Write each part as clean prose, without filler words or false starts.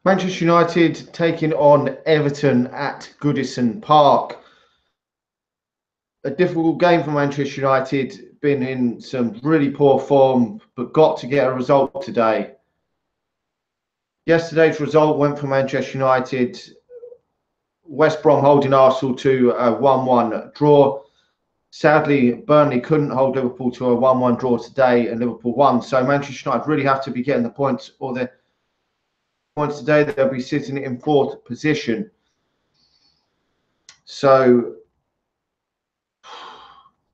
Manchester United taking on Everton at Goodison Park. A difficult game for Manchester United, been in some really poor form, but got to get a result today. Yesterday's result went for Manchester United. West Brom holding Arsenal to a 1-1 draw. Sadly, Burnley couldn't hold Liverpool to a 1-1 draw today, and Liverpool won. So Manchester United really have to be getting the points, or the points today. They'll be sitting in fourth position. So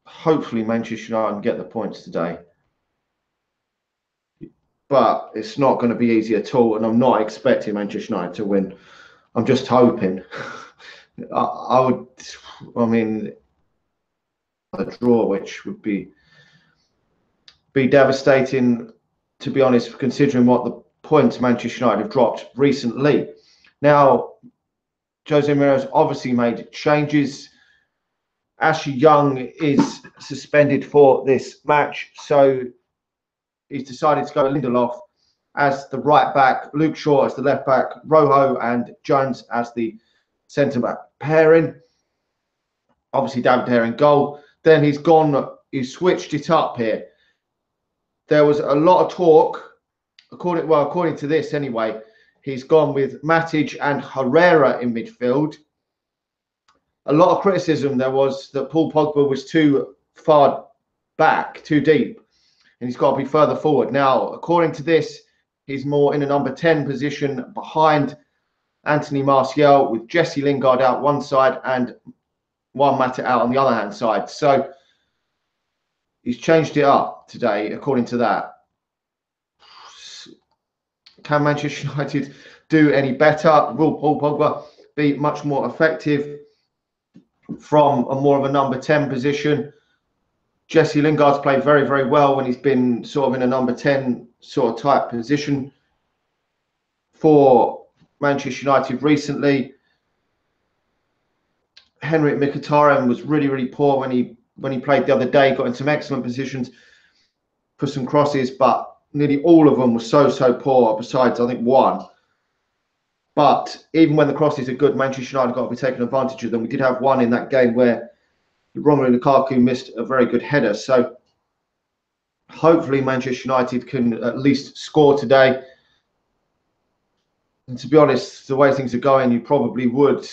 hopefully Manchester United can get the points today. But it's not going to be easy at all, and I'm not expecting Manchester United to win. I'm just hoping. I mean, a draw, which would be devastating, to be honest, considering what the points Manchester United have dropped recently. Now, Jose Mourinho's obviously made changes. Ashley Young is suspended for this match, so he's decided to go Lindelof as the right back, Luke Shaw as the left back, Rojo and Jones as the centre back pairing. Obviously, David De Gea in goal. Then he's switched it up here. There was a lot of talk, according to this anyway. He's gone with Matic and Herrera in midfield. A lot of criticism there was that Paul Pogba was too far back, too deep, and he's got to be further forward. Now, according to this, he's more in a number 10 position behind Anthony Martial, with Jesse Lingard out one side and Juan Mata out on the other hand side. So he's changed it up today, according to that. Can Manchester United do any better? Will Paul Pogba be much more effective from a more of a number 10 position? Jesse Lingard's played very, very well when he's been sort of in a number 10 sort of type position for Manchester United recently. Henrik Mkhitaryan was really, really poor when he played the other day. Got in some excellent positions for some crosses, but nearly all of them were so poor, besides I think one. But even when the crosses are good, Manchester United got to be taking advantage of them. We did have one in that game where Romelu Lukaku missed a very good header. So hopefully Manchester United can at least score today. And to be honest, the way things are going, you probably would,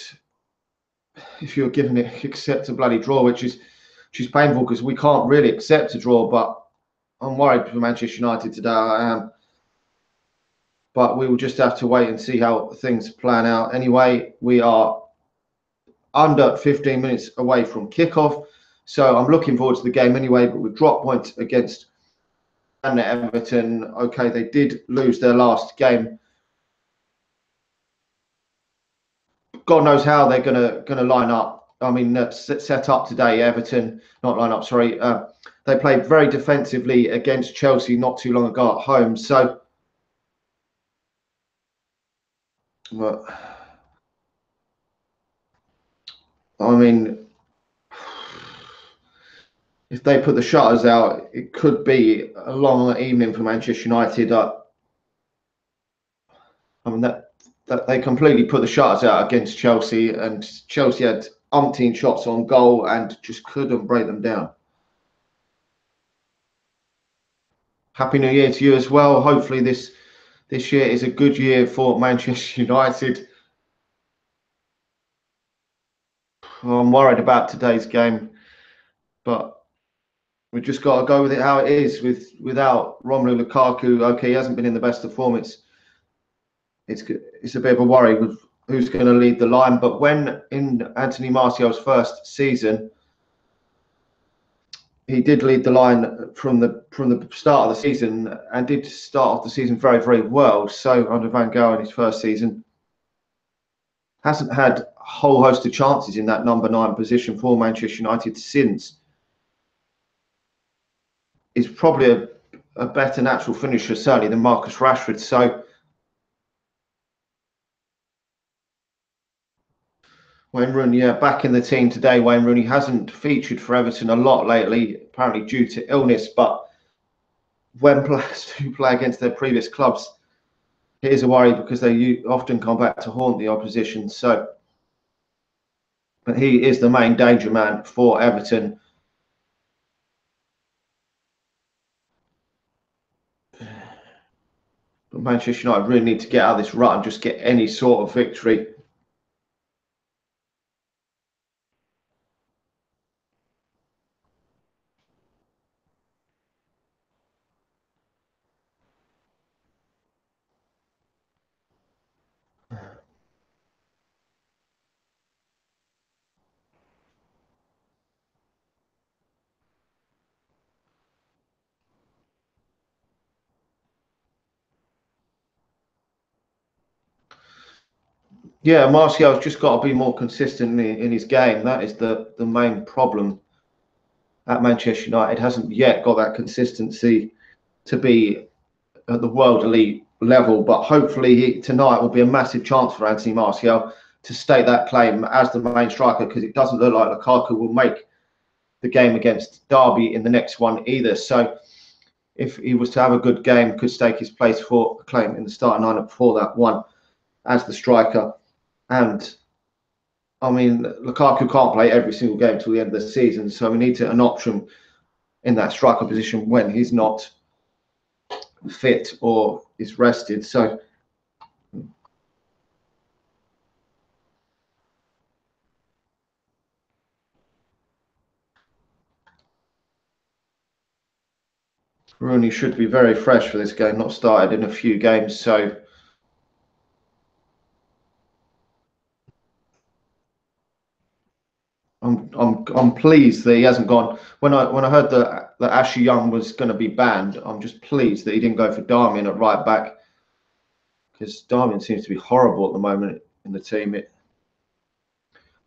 if you're given it, accept a bloody draw, which is painful because we can't really accept a draw. But I'm worried for Manchester United today. I am. But we will just have to wait and see how things plan out. Anyway, we are under 15 minutes away from kickoff. So I'm looking forward to the game anyway, but we've dropped points against Everton. Okay, they did lose their last game. God knows how they're gonna line up. I mean, set up today. Everton, not line up. Sorry, they played very defensively against Chelsea not too long ago at home. So, but I mean, if they put the shutters out, it could be a long evening for Manchester United. I mean that they completely put the shutters out against Chelsea, and Chelsea had umpteen shots on goal and just couldn't break them down. Happy New Year to you as well. Hopefully this year is a good year for Manchester United. I'm worried about today's game, but we've just got to go with it how it is. Without Romelu Lukaku, okay, he hasn't been in the best of form. It's a bit of a worry with who's going to lead the line. But when in Anthony Martial's first season, he did lead the line from the start of the season and did start off the season very, very well. So under Van Gaal in his first season, hasn't had a whole host of chances in that number 9 position for Manchester United since. He's probably a better natural finisher, certainly, than Marcus Rashford. So Wayne Rooney, yeah, back in the team today. Wayne Rooney hasn't featured for Everton a lot lately, apparently due to illness. But when players do play against their previous clubs, it is a worry because they often come back to haunt the opposition. So, but he is the main danger man for Everton. But Manchester United really need to get out of this rut and just get any sort of victory. Yeah, Martial's just got to be more consistent in his game. That is the main problem at Manchester United. Hasn't yet got that consistency to be at the world elite level. But hopefully tonight will be a massive chance for Anthony Martial to stake that claim as the main striker, because it doesn't look like Lukaku will make the game against Derby in the next one either. So if he was to have a good game, could stake his place for a claim in the starting lineup for that one as the striker. And I mean, Lukaku can't play every single game till the end of the season, so we need an option in that striker position when he's not fit or is rested. So Rooney should be very fresh for this game, not started in a few games. So I'm pleased that he hasn't gone. When I heard that Ashley Young was going to be banned, I'm just pleased that he didn't go for Darmian at right back, because Darmian seems to be horrible at the moment in the team.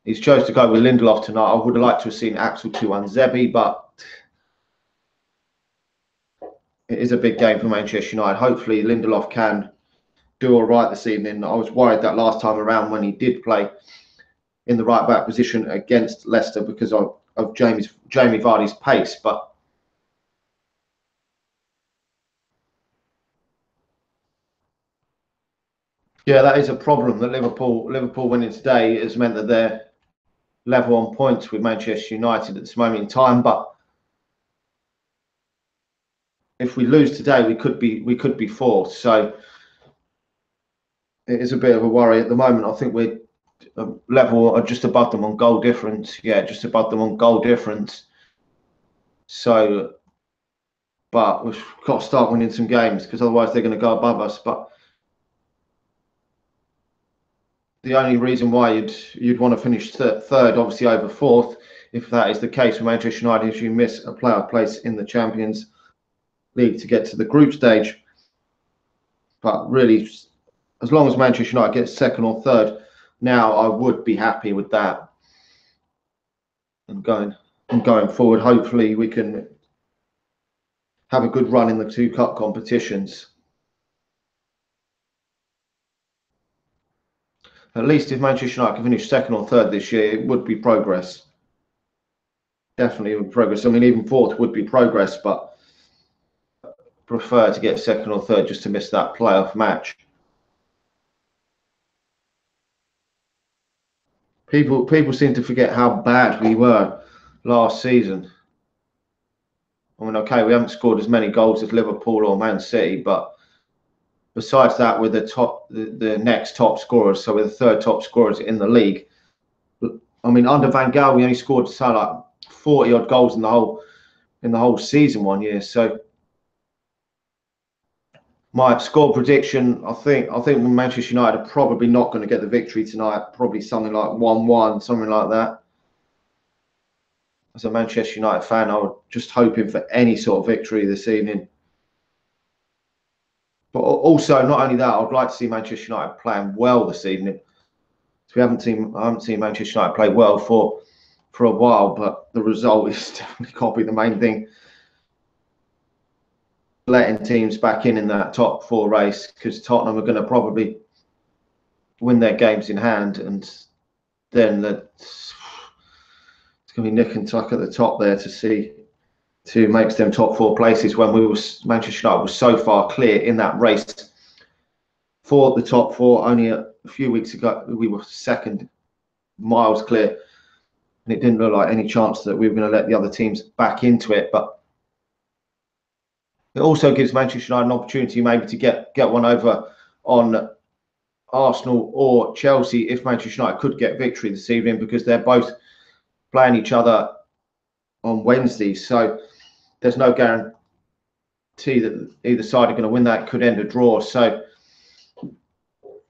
He's chose to go with Lindelof tonight. I would have liked to have seen Axel Tuanzebe, but it is a big game for Manchester United. Hopefully Lindelof can do all right this evening. I was worried that last time around when he did play in the right back position against Leicester because of Jamie Vardy's pace, but yeah, that is a problem. That Liverpool winning today has meant that they're level on points with Manchester United at this moment in time. But if we lose today, we could be fourth. So it is a bit of a worry at the moment. I think we're level or just above them on goal difference. Yeah, just above them on goal difference. So, but we've got to start winning some games, because otherwise they're going to go above us. But the only reason why you'd want to finish third, obviously over fourth, if that is the case for Manchester United, if you miss a playoff place in the Champions League to get to the group stage. But really, as long as Manchester United gets second or third, now I would be happy with that. And going forward, hopefully we can have a good run in the two cup competitions. At least if Manchester United can finish second or third this year, it would be progress. Definitely would be progress. I mean, even fourth would be progress, but prefer to get second or third just to miss that playoff match. People seem to forget how bad we were last season. I mean, okay, we haven't scored as many goals as Liverpool or Man City, but besides that, we're the next top scorers, so we're the third top scorers in the league. I mean, under Van Gaal, we only scored like 40 odd goals in the whole season one year. So my score prediction, I think Manchester United are probably not going to get the victory tonight. Probably something like 1-1, something like that. As a Manchester United fan, I was just hoping for any sort of victory this evening. But also, not only that, I'd like to see Manchester United playing well this evening. So I haven't seen Manchester United play well for a while, but the result is definitely got to be the main thing. Letting teams back in that top four race, because Tottenham are going to probably win their games in hand, and then it's going to be nick and tuck at the top there to make them top four places when Manchester United was so far clear in that race for the top four. Only a few weeks ago, we were second, miles clear, and it didn't look like any chance that we were going to let the other teams back into it. But it also gives Manchester United an opportunity maybe to get one over on Arsenal or Chelsea if Manchester United could get victory this evening, because they're both playing each other on Wednesday. So there's no guarantee that either side are going to win. That could end a draw. So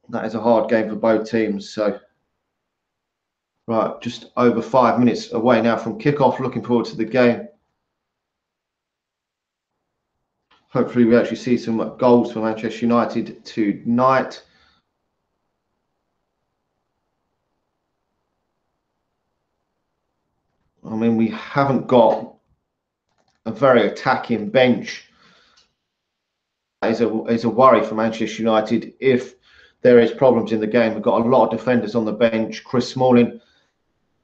that is a hard game for both teams. So right, just over 5 minutes away now from kickoff. Looking forward to the game. Hopefully we actually see some goals for Manchester United tonight. I mean, we haven't got a very attacking bench. That is a worry for Manchester United if there is problems in the game. We've got a lot of defenders on the bench. Chris Smalling,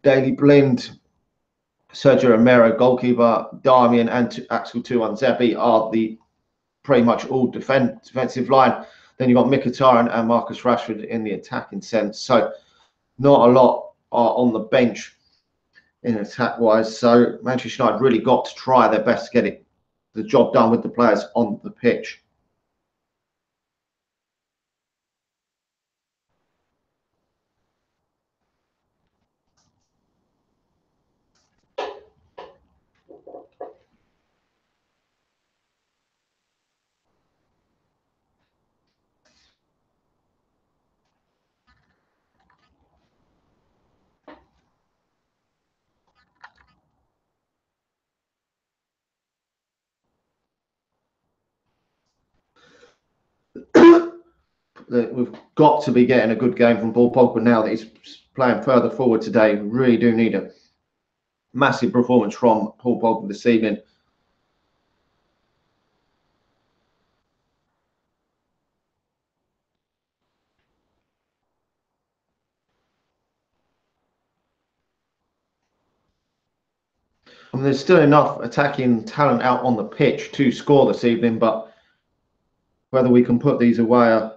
Daley Blind, Sergio Romero, goalkeeper, Darmian and Axel Tuanzebe are the pretty much all defensive line. Then you've got Mkhitaryan and Marcus Rashford in the attacking sense. So not a lot are on the bench in attack-wise. So Manchester United really got to try their best to get the job done with the players on the pitch. We've got to be getting a good game from Paul Pogba now that he's playing further forward today. We really do need a massive performance from Paul Pogba this evening. I mean, there's still enough attacking talent out on the pitch to score this evening, but whether we can put these away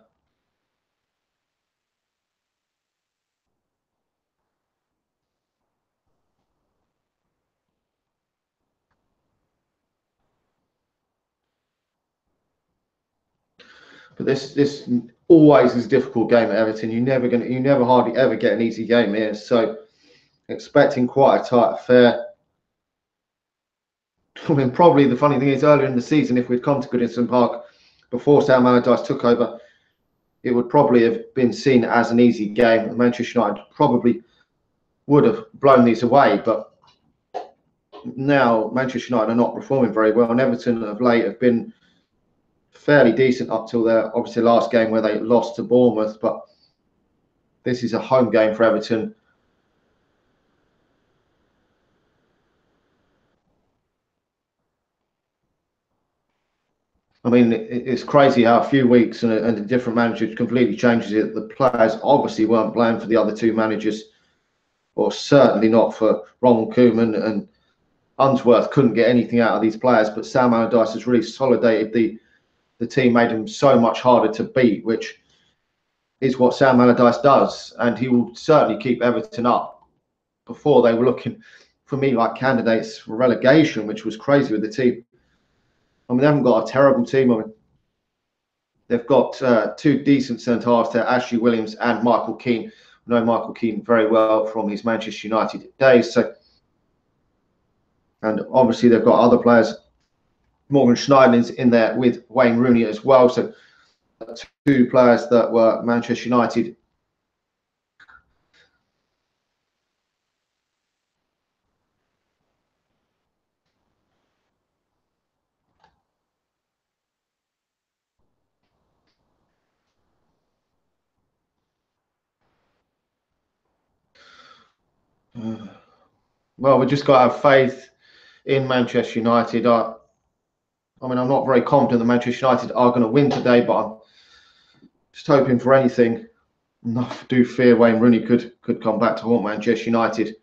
but this always is a difficult game at Everton. You never hardly ever get an easy game here. So expecting quite a tight affair. I mean, probably the funny thing is, earlier in the season, if we'd come to Goodison Park before Sam Allardyce took over, it would probably have been seen as an easy game. Manchester United probably would have blown these away, but now Manchester United are not performing very well, and Everton of late have been fairly decent up till their obviously last game where they lost to Bournemouth. But this is a home game for Everton. I mean, it's crazy how a few weeks and a different manager completely changes it. The players obviously weren't blamed for the other two managers, or certainly not for Ronald Koeman, and Unsworth couldn't get anything out of these players. But Sam Allardyce has really solidated the team, made them so much harder to beat, which is what Sam Allardyce does, and he will certainly keep Everton up. Before, they were looking for me like candidates for relegation, which was crazy with the team. I mean, they haven't got a terrible team. I mean, they've got two decent centre-halves there, Ashley Williams and Michael Keane. I know Michael Keane very well from his Manchester United days. So, and obviously they've got other players. Morgan Schneiderlin's in there with Wayne Rooney as well. So two players that were Manchester United. Well, we just got to have faith in Manchester United. I mean, I'm not very confident that Manchester United are going to win today, but I'm just hoping for anything. I do fear Wayne Rooney could come back to haunt Manchester United.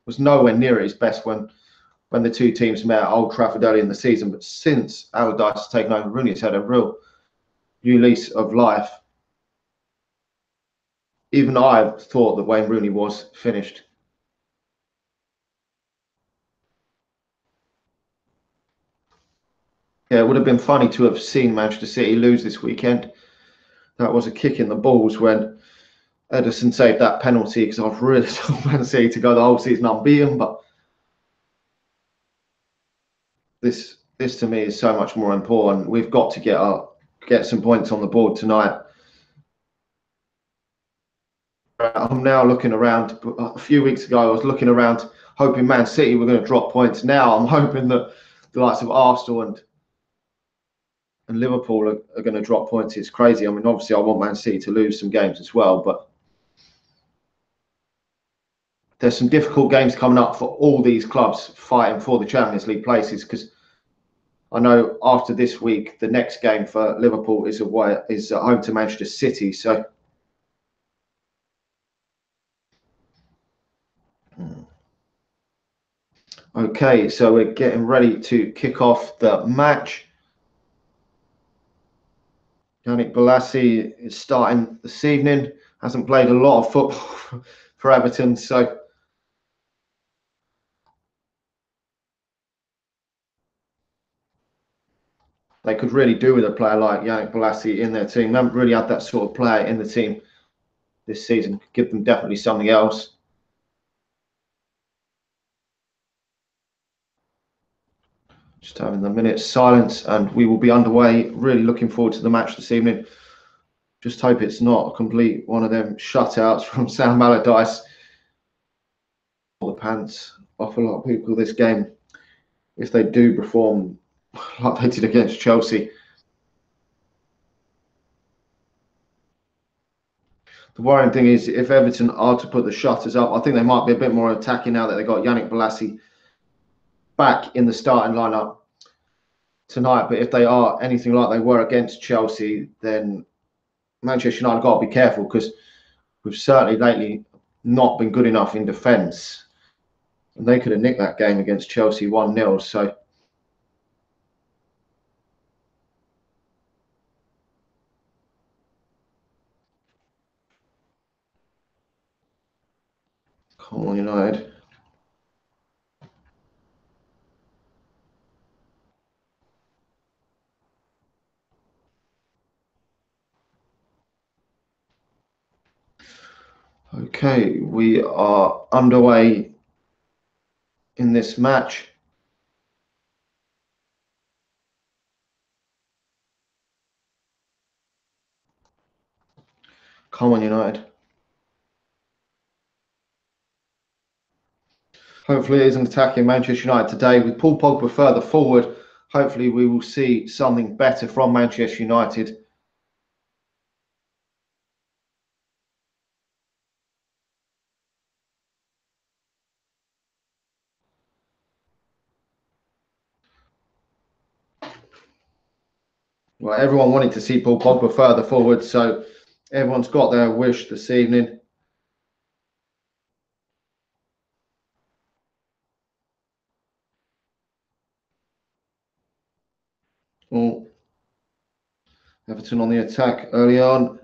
Was nowhere near at his best when the two teams met at Old Trafford early in the season, but since Allardyce has taken over, Rooney has had a real new lease of life. Even I thought that Wayne Rooney was finished. Yeah, it would have been funny to have seen Manchester City lose this weekend. That was a kick in the balls when Ederson saved that penalty, because I've really told Man City to go the whole season unbeaten. But this to me is so much more important. We've got to get some points on the board tonight. I'm now looking around. A few weeks ago, I was looking around hoping Man City were going to drop points. Now I'm hoping that the likes of Arsenal and Liverpool are going to drop points. It's crazy. I mean, obviously, I want Man City to lose some games as well, but there's some difficult games coming up for all these clubs fighting for the Champions League places, because I know after this week, the next game for Liverpool is at home to Manchester City. So okay, so we're getting ready to kick off the match. Yannick Bolasie is starting this evening. Hasn't played a lot of football for Everton, so they could really do with a player like Yannick Bolasie in their team. They haven't really had that sort of player in the team this season. Could give them definitely something else. Just having the minute's silence, and we will be underway. Really looking forward to the match this evening. Just hope it's not a complete one of them shutouts from Sam Allardyce. The pants off a lot of people this game if they do perform like they did against Chelsea. The worrying thing is, if Everton are to put the shutters up, I think they might be a bit more attacking now that they've got Yannick Bolasie back in the starting lineup tonight. But if they are anything like they were against Chelsea, then Manchester United have got to be careful, because we've certainly lately not been good enough in defence. And they could have nicked that game against Chelsea 1-0. So come on, United. Okay, we are underway in this match. Come on, United. Hopefully it is an attacking Manchester United today. With Paul Pogba further forward, hopefully we will see something better from Manchester United. Well, everyone wanted to see Paul Pogba further forward, so everyone's got their wish this evening. Oh, Everton on the attack early on.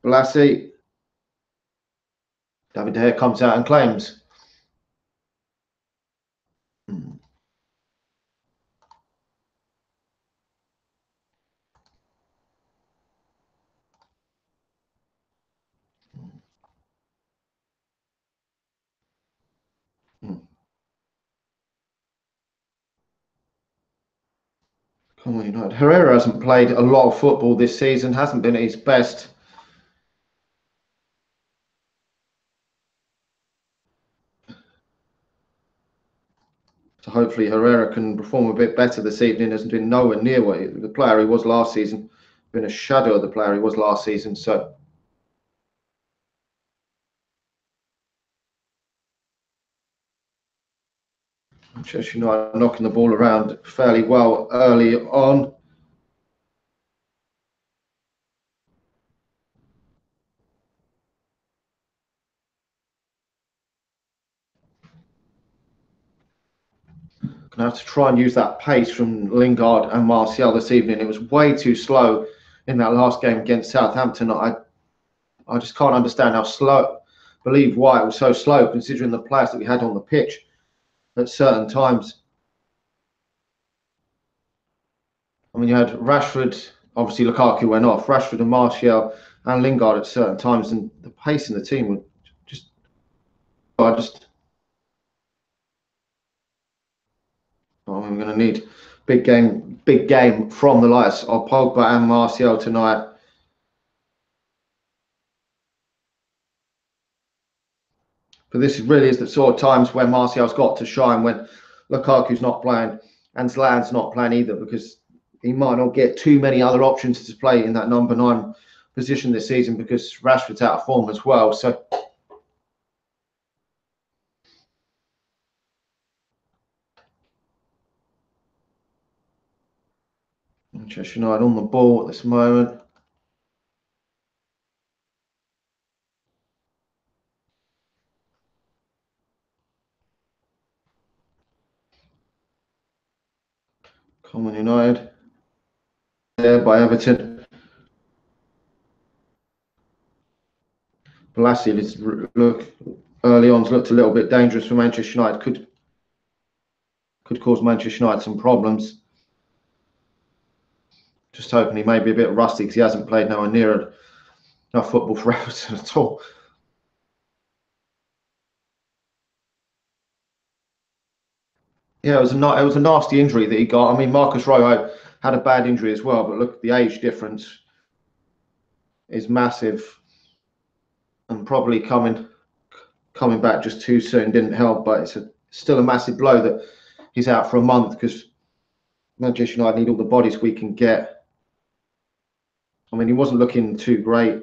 Bolasie. David De Gea comes out and claims. Come on, United. Herrera hasn't played a lot of football this season, hasn't been at his best. So hopefully Herrera can perform a bit better this evening. Hasn't been nowhere near what the player he was last season. Been a shadow of the player he was last season. So Manchester United knocking the ball around fairly well early on. Gonna have to try and use that pace from Lingard and Martial this evening. It was way too slow in that last game against Southampton. I just can't understand how slow. Believe why it was so slow, considering the players that we had on the pitch at certain times. I mean, you had Rashford, obviously Lukaku went off, Rashford and Martial and Lingard at certain times, and the pace in the team would just, I just, I mean, we're going to need big game from the likes of Pogba and Martial tonight. But this really is the sort of times when Martial's got to shine, when Lukaku's not playing and Zlatan's not playing either, because he might not get too many other options to play in that number 9 position this season, because Rashford's out of form as well. So Manchester United on the ball at this moment. Common United there by Everton. Blassie look early on looked a little bit dangerous for Manchester United. Could cause Manchester United some problems. Just hoping he may be a bit rusty because he hasn't played nowhere near enough football for Everton at all. Yeah, it was a nasty injury that he got. I mean, Marcus Rojo had a bad injury as well, but look, the age difference is massive, and probably coming back just too soon didn't help. But it's still a massive blow that he's out for a month, because Manchester United need all the bodies we can get. I mean, he wasn't looking too great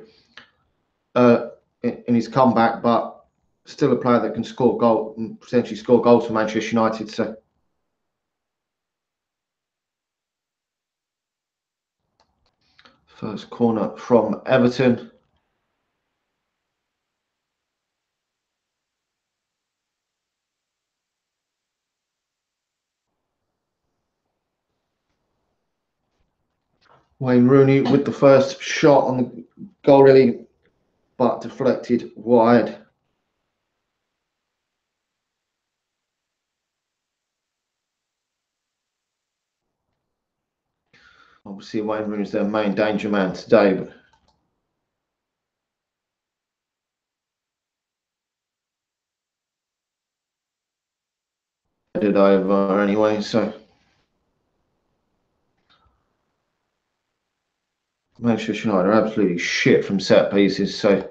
in his comeback, but still a player that can score goal and potentially score goals for Manchester United. So first corner from Everton. Wayne Rooney with the first shot on the goal, really, but deflected wide. Obviously, Wayne Rooney's their main danger man today, but headed over anyway. So Manchester United are absolutely shit from set pieces. So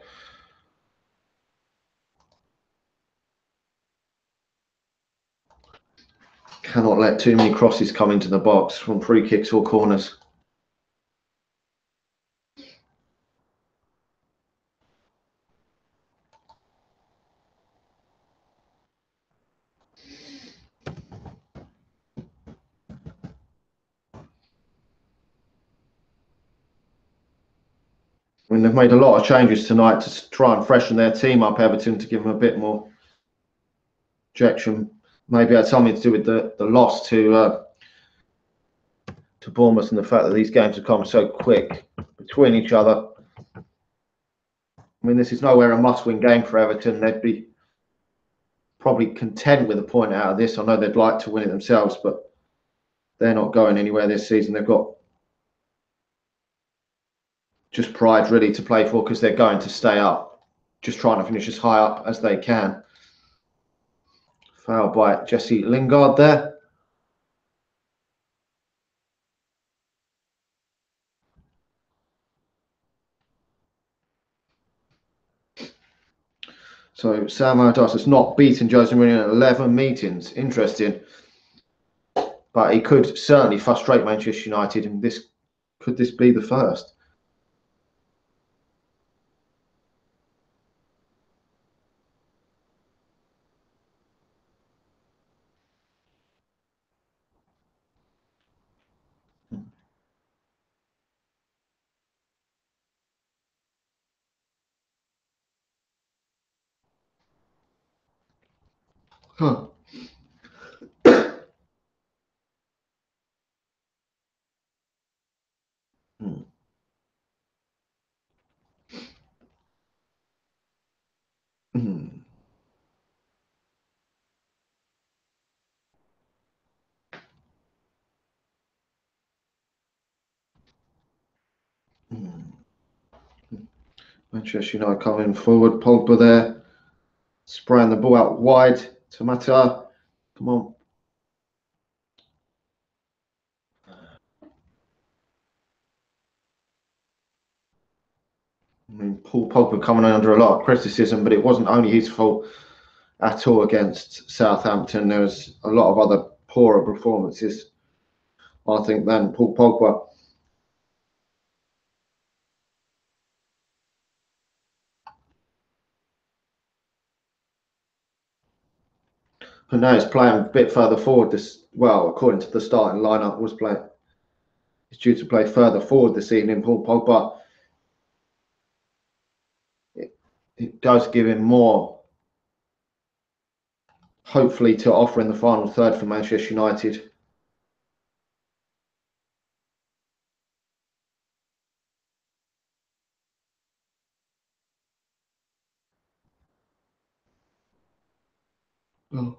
cannot let too many crosses come into the box from free kicks or corners. I mean, they've made a lot of changes tonight to try and freshen their team up, Everton, to give them a bit more injection. Maybe it had something to do with the loss to Bournemouth, and the fact that these games have come so quick between each other. I mean, this is nowhere a must-win game for Everton. They'd be probably content with a point out of this. I know they'd like to win it themselves, but they're not going anywhere this season. They've got just pride really to play for, because they're going to stay up, just trying to finish as high up as they can. Foul by Jesse Lingard there. So Sam Allardyce has not beaten Jose Mourinho in 11 meetings. Interesting. But he could certainly frustrate Manchester United, and could this be the first? Huh. Mm. Mm. Manchester United coming forward. Pogba there, spraying the ball out wide to Mata. Come on. I mean, Paul Pogba coming under a lot of criticism, but it wasn't only his fault at all against Southampton. There was a lot of other poorer performances, I think, than Paul Pogba. And now he's playing a bit further forward. Well, according to the starting lineup, was playing. He's due to play further forward this evening. Paul Pogba. It does give him more, hopefully, to offer in the final third for Manchester United. Oh.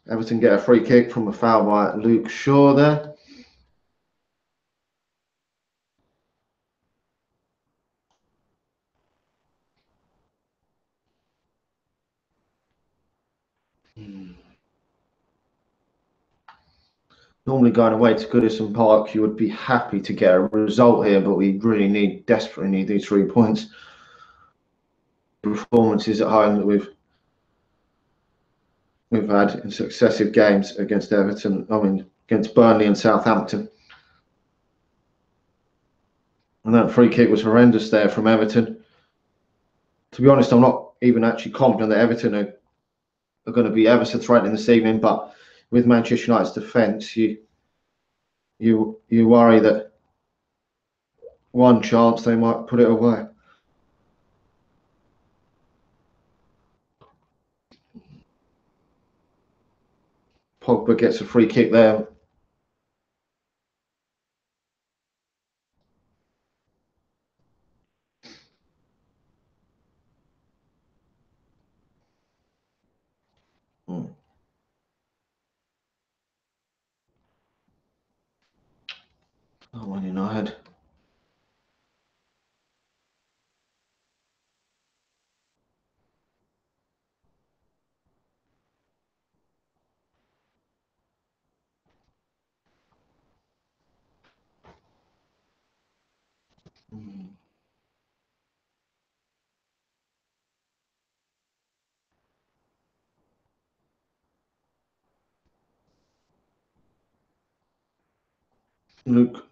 Everton get a free kick from a foul by Luke Shaw there. Normally going away to Goodison Park, you would be happy to get a result here, but we really desperately need these 3 points. Performances at home that we've had in successive games against Everton, against Burnley and Southampton. And that free kick was horrendous there from Everton. To be honest, I'm not even actually confident that Everton are going to be ever so threatening this evening, but with Manchester United's defence, you worry that one chance they might put it away. Pogba gets a free kick there. Oh, Man United. Luke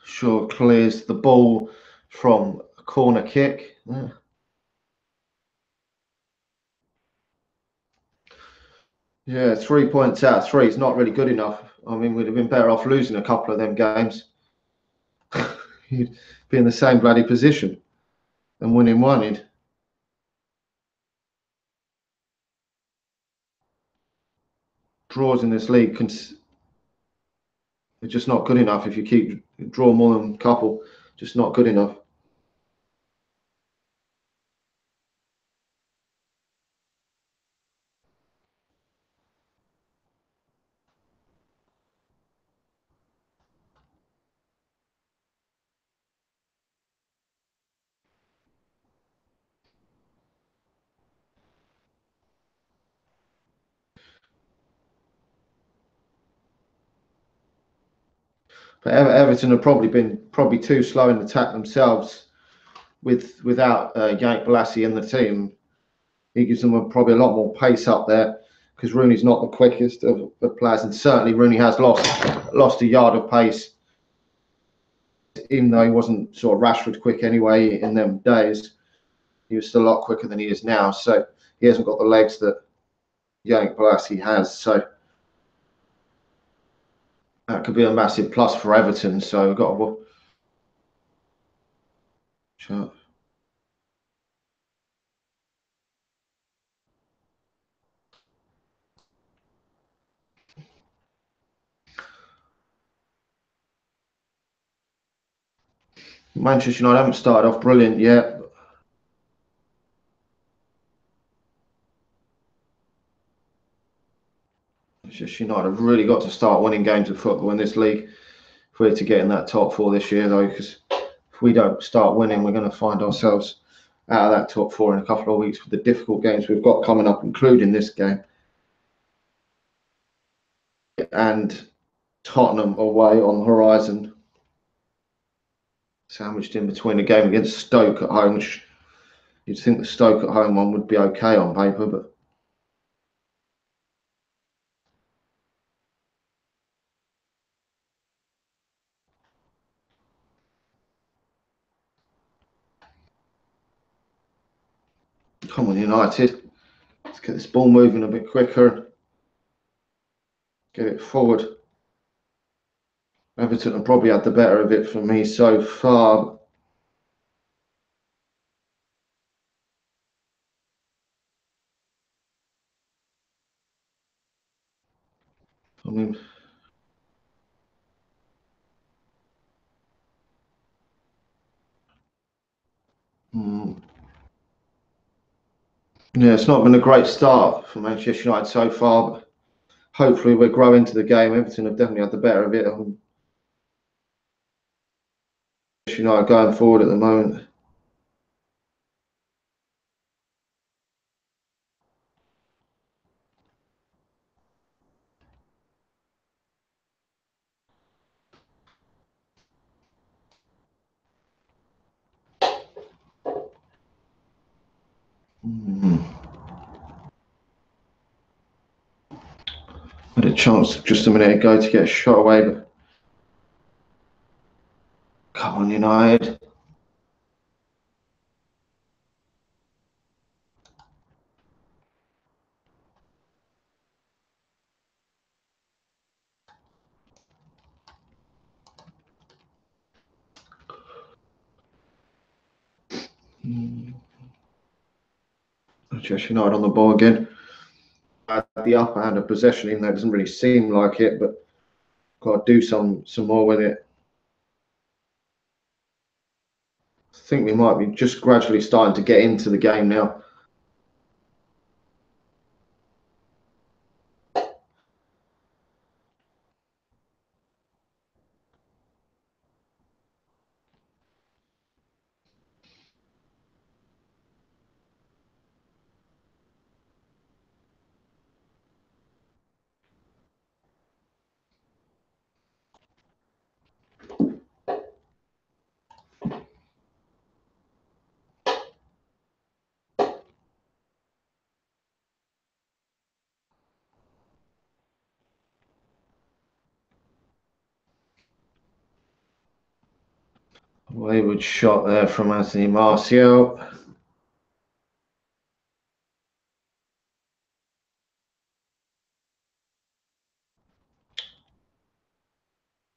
Shaw clears the ball from a corner kick. Yeah, 3 points out of 3 is not really good enough. I mean, we'd have been better off losing a couple of them games. You'd be in the same bloody position and winning one. Draws in this league are just not good enough. If you keep draw more than a couple, just not good enough. But Everton have probably been too slow in attack themselves. Without Yannick Bolasie in the team, he gives them probably a lot more pace up there because Rooney's not the quickest of players, and certainly Rooney has lost a yard of pace, even though he wasn't sort of Rashford quick anyway in them days. He was still a lot quicker than he is now, so he hasn't got the legs that Yannick Bolasie has. So that could be a massive plus for Everton. So we've got to watch. Manchester United haven't started off brilliant yet. Manchester United have really got to start winning games of football in this league if we're to get in that top four this year, though, because if we don't start winning, we're going to find ourselves out of that top four in a couple of weeks with the difficult games we've got coming up, including this game. And Tottenham away on the horizon, sandwiched in between a game against Stoke at home, which you'd think the Stoke at home one would be okay on paper, but come on, United. Let's get this ball moving a bit quicker and get it forward. Everton have probably had the better of it for me so far. I mean, yeah, it's not been a great start for Manchester United so far, but hopefully we'll grow into the game. Everton have definitely had the better of it. Manchester United going forward at the moment. Had a chance just a minute ago to get a shot away, but come on, United. Manchester United on the ball again. Had the upper hand of possession, even though it doesn't really seem like it, but got to do some more with it. I think we might be just gradually starting to get into the game now. Wayward shot there from Anthony Martial.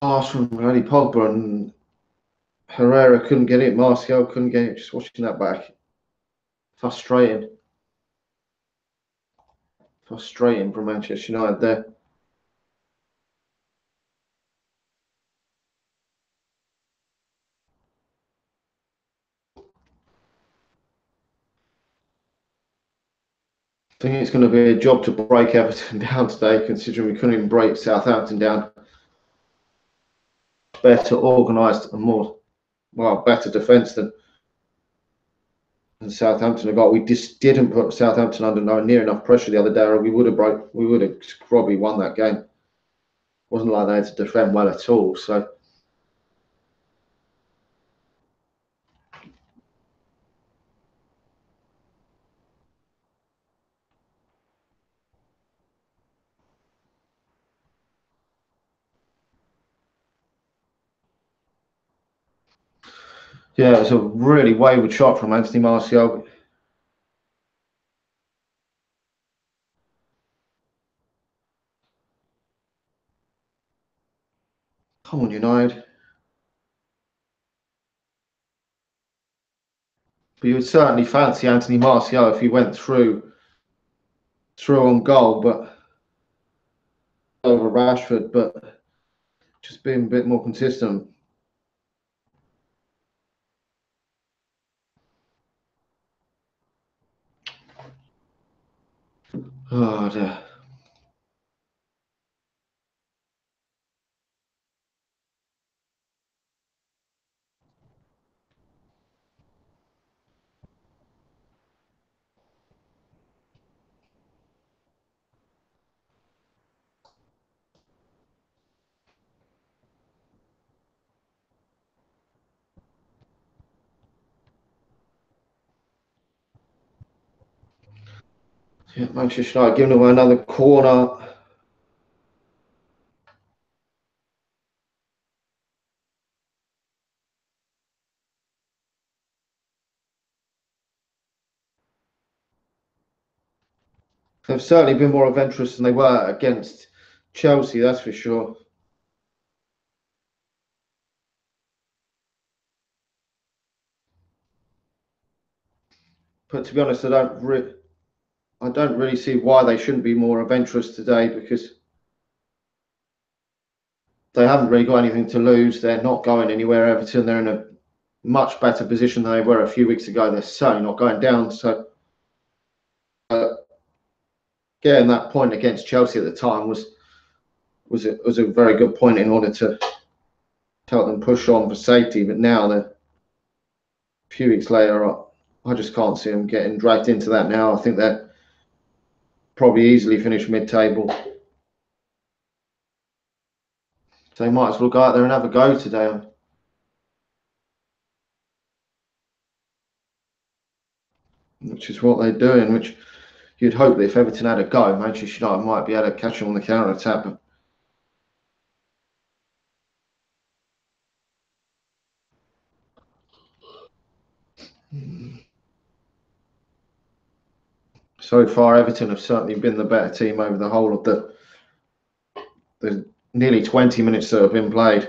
Pass from Randy Pogba, and Herrera couldn't get it. Martial couldn't get it. Just watching that back. Frustrating. Frustrating for Manchester United there. I think it's going to be a job to break Everton down today, considering we couldn't even break Southampton down. Better organised and better defence than Southampton have got. We just didn't put Southampton under near enough pressure the other day, or we would have probably won that game. Wasn't like they had to defend well at all. So yeah, it was a really wayward shot from Anthony Martial. Come on, United. But you would certainly fancy Anthony Martial if he went through on goal, but over Rashford, but just being a bit more consistent. Oh dear. Yeah, Manchester United giving away another corner. They've certainly been more adventurous than they were against Chelsea, that's for sure. But to be honest, I don't really see why they shouldn't be more adventurous today, because they haven't really got anything to lose. They're not going anywhere, Everton. They're in a much better position than they were a few weeks ago. They're certainly not going down. So getting that point against Chelsea at the time was a very good point in order to help them push on for safety. But now they're a few weeks later, I just can't see them getting dragged into that now. I think they're probably easily finish mid-table. So they might as well go out there and have a go today. Which is what they're doing, which you'd hope that if Everton had a go, Manchester United might be able to catch them on the counter-attack. But so far, Everton have certainly been the better team over the whole of the nearly 20 minutes that have been played.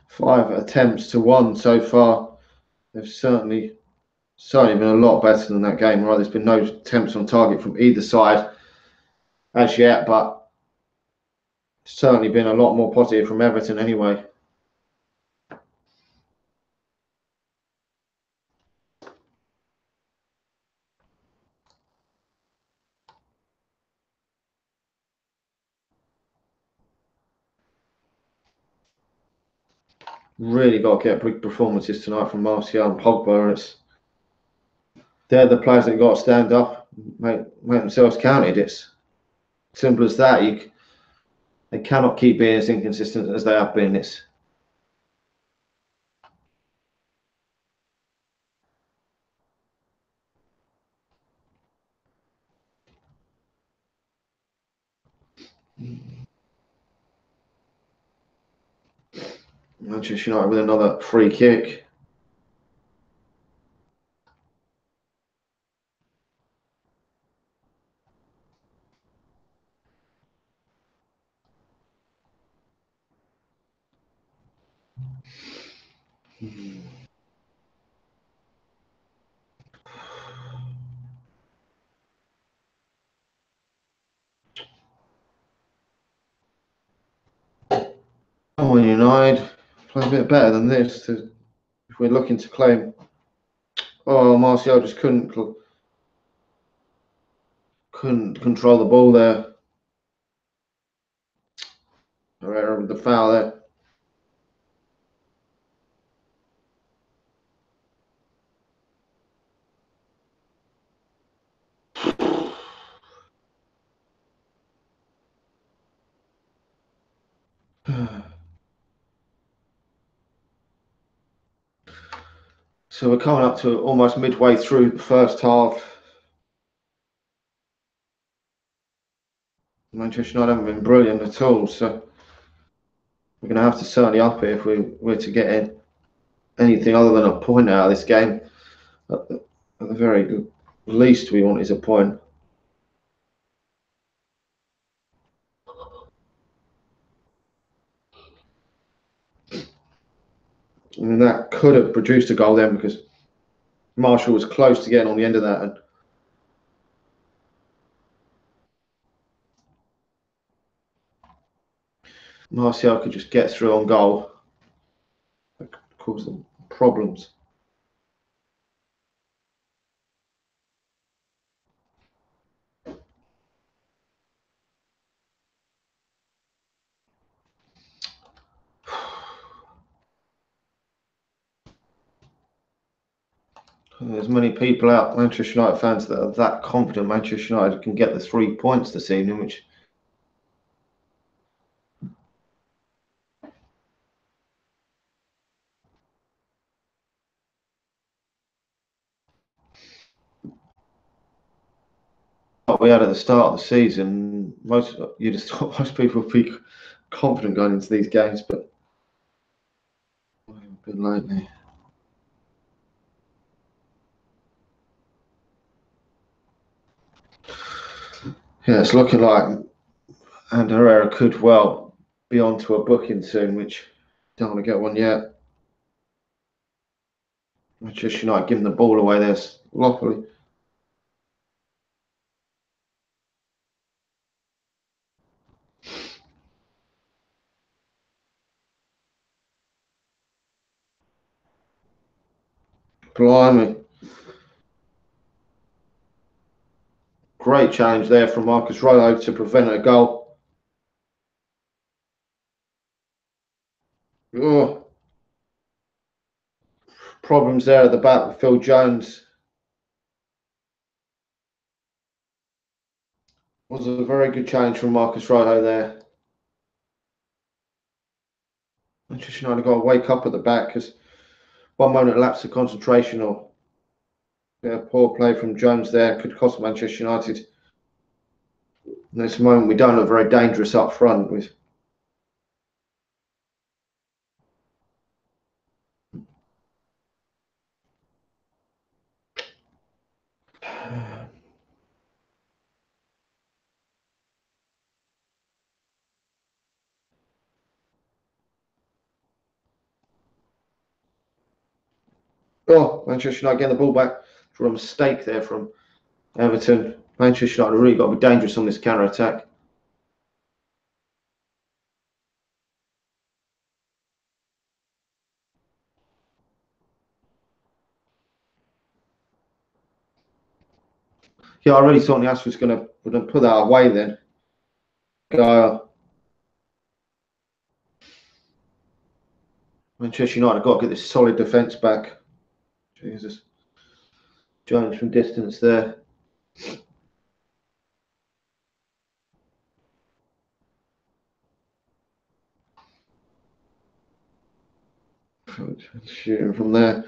Five attempts to one so far. They've certainly been a lot better than that game. Right, there's been no attempts on target from either side as yet, but certainly been a lot more positive from Everton anyway. Really got to get big performances tonight from Martial and Pogba. They're the players that got to stand up, make themselves counted. It's simple as that. They cannot keep being as inconsistent as they have been. It's Manchester United with another free kick. Come on, United, play a bit better than this. If we're looking to claim, Martial just couldn't control the ball there. Herrera with the foul there. So we're coming up to almost midway through the first half. Manchester United haven't been brilliant at all, so we're going to have to certainly up it if we're to get in anything other than a point out of this game. At the very least, we want is a point. I mean, that could have produced a goal then, because Marshall was close to getting on the end of that, and Martial could just get through on goal. That could cause them problems. There's many people out, Manchester United fans, that are that confident Manchester United can get the 3 points this evening, which we had at the start of the season. You just thought most people would be confident going into these games, but been lately. Yeah, it's looking like and Herrera could well be onto a booking soon, which don't want to get one yet. Manchester United giving the ball away there sloppily. Blimey. Great challenge there from Marcus Rojo to prevent a goal. Oh, problems there at the back with Phil Jones. Was a very good challenge from Marcus Rojo there. Manchester United got to wake up at the back because one moment lapse of concentration or poor play from Jones there could cost Manchester United. In this moment, we don't look very dangerous up front with. Oh, Manchester United getting the ball back for a mistake there from Everton. Manchester United really got to be dangerous on this counter attack. Yeah, I really thought Nias was going to put that away then. Manchester United got to get this solid defence back. Jesus. Jones from distance there. Shooting from there.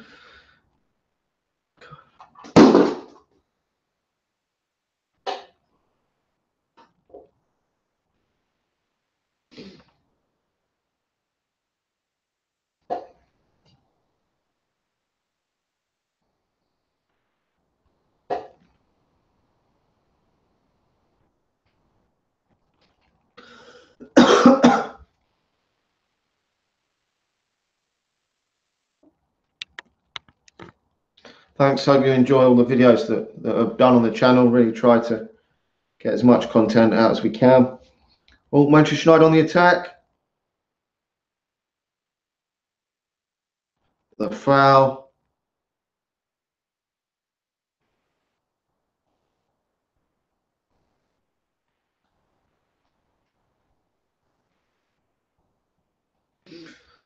Thanks. Hope you enjoy all the videos that I've done on the channel. Really try to get as much content out as we can. Oh, Manchester United on the attack. The foul.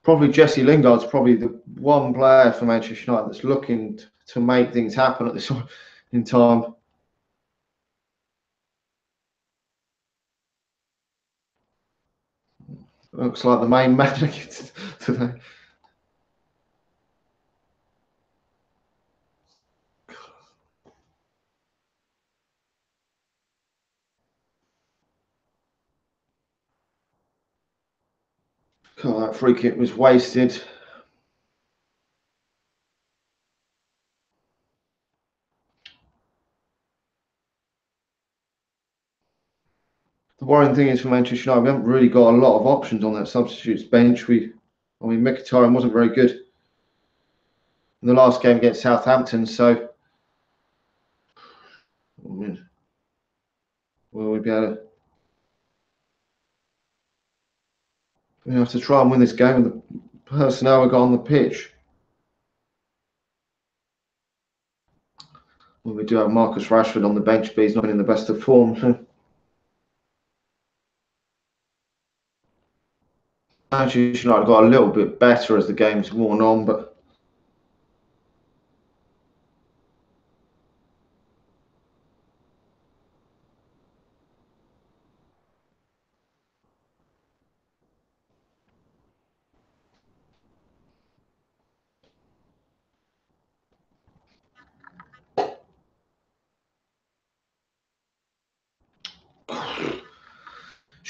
Probably Jesse Lingard's probably the one player for Manchester United that's looking to make things happen at this in time. Looks like the main man today. God, that free kick was wasted. The worrying thing is for Manchester United, we haven't really got a lot of options on that substitutes bench. I mean, Mkhitaryan wasn't very good in the last game against Southampton, so I mean, will we be able to? We have to try and win this game with the personnel we got on the pitch. Well, we do have Marcus Rashford on the bench, but he's not been in the best of form. Manchester United got a little bit better as the game's worn on, but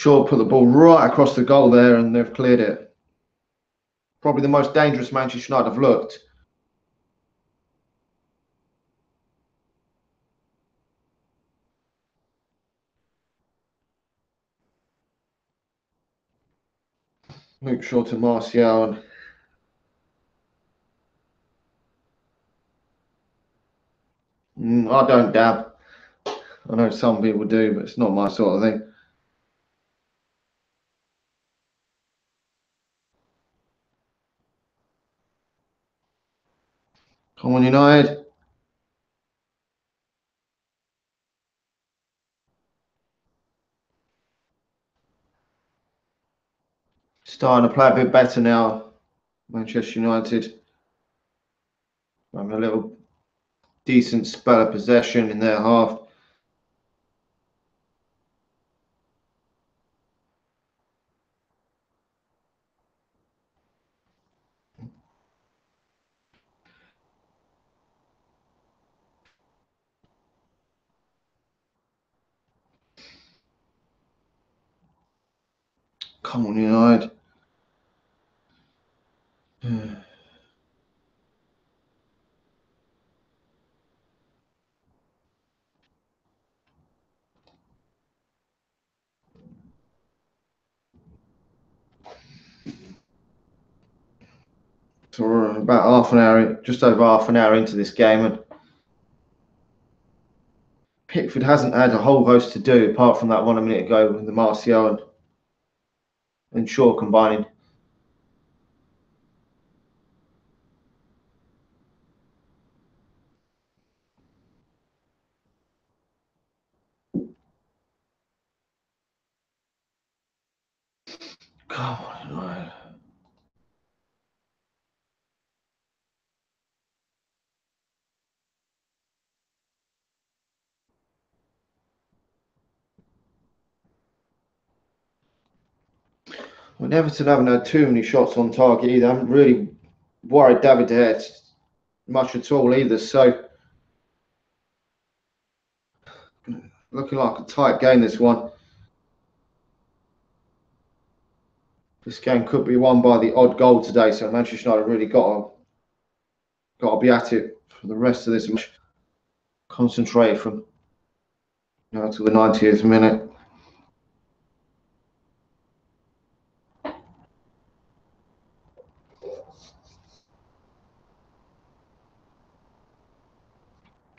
Shaw put the ball right across the goal there, and they've cleared it. Probably the most dangerous Manchester United have looked. Luke Shaw to Martial. I don't dab. I know some people do, but it's not my sort of thing. Come on, United. Starting to play a bit better now, Manchester United. Having a little decent spell of possession in their half. Come on, United. So we're about half an hour, just over half an hour into this game, and Pickford hasn't had a whole host to do apart from that one a minute ago with the Martial and Shaw combining. Come on, United. Well, Everton haven't had too many shots on target either. I haven't really worried David De Gea much at all either. So looking like a tight game, this one. This game could be won by the odd goal today. So Manchester United really got to be at it for the rest of this match. Concentrate from now to the 90th minute.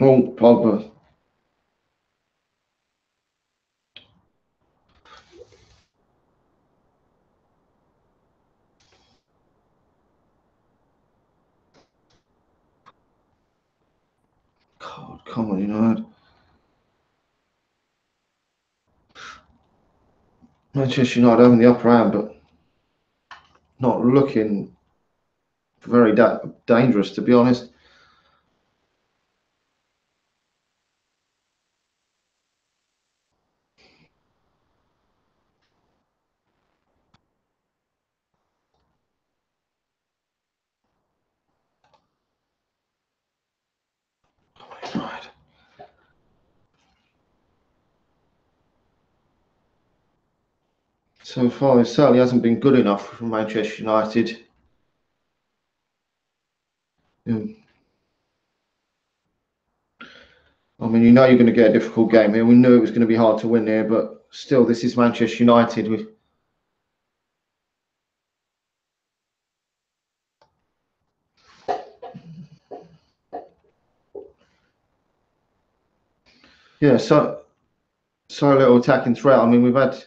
Oh, Pogba. God, come on, United. Manchester United having the upper hand, but not looking very dangerous, to be honest. Right. So far, it certainly hasn't been good enough for Manchester United. I mean, you know you're going to get a difficult game here. We knew it was going to be hard to win here, but still, this is Manchester United. Yeah, so little attacking threat. I mean, we've had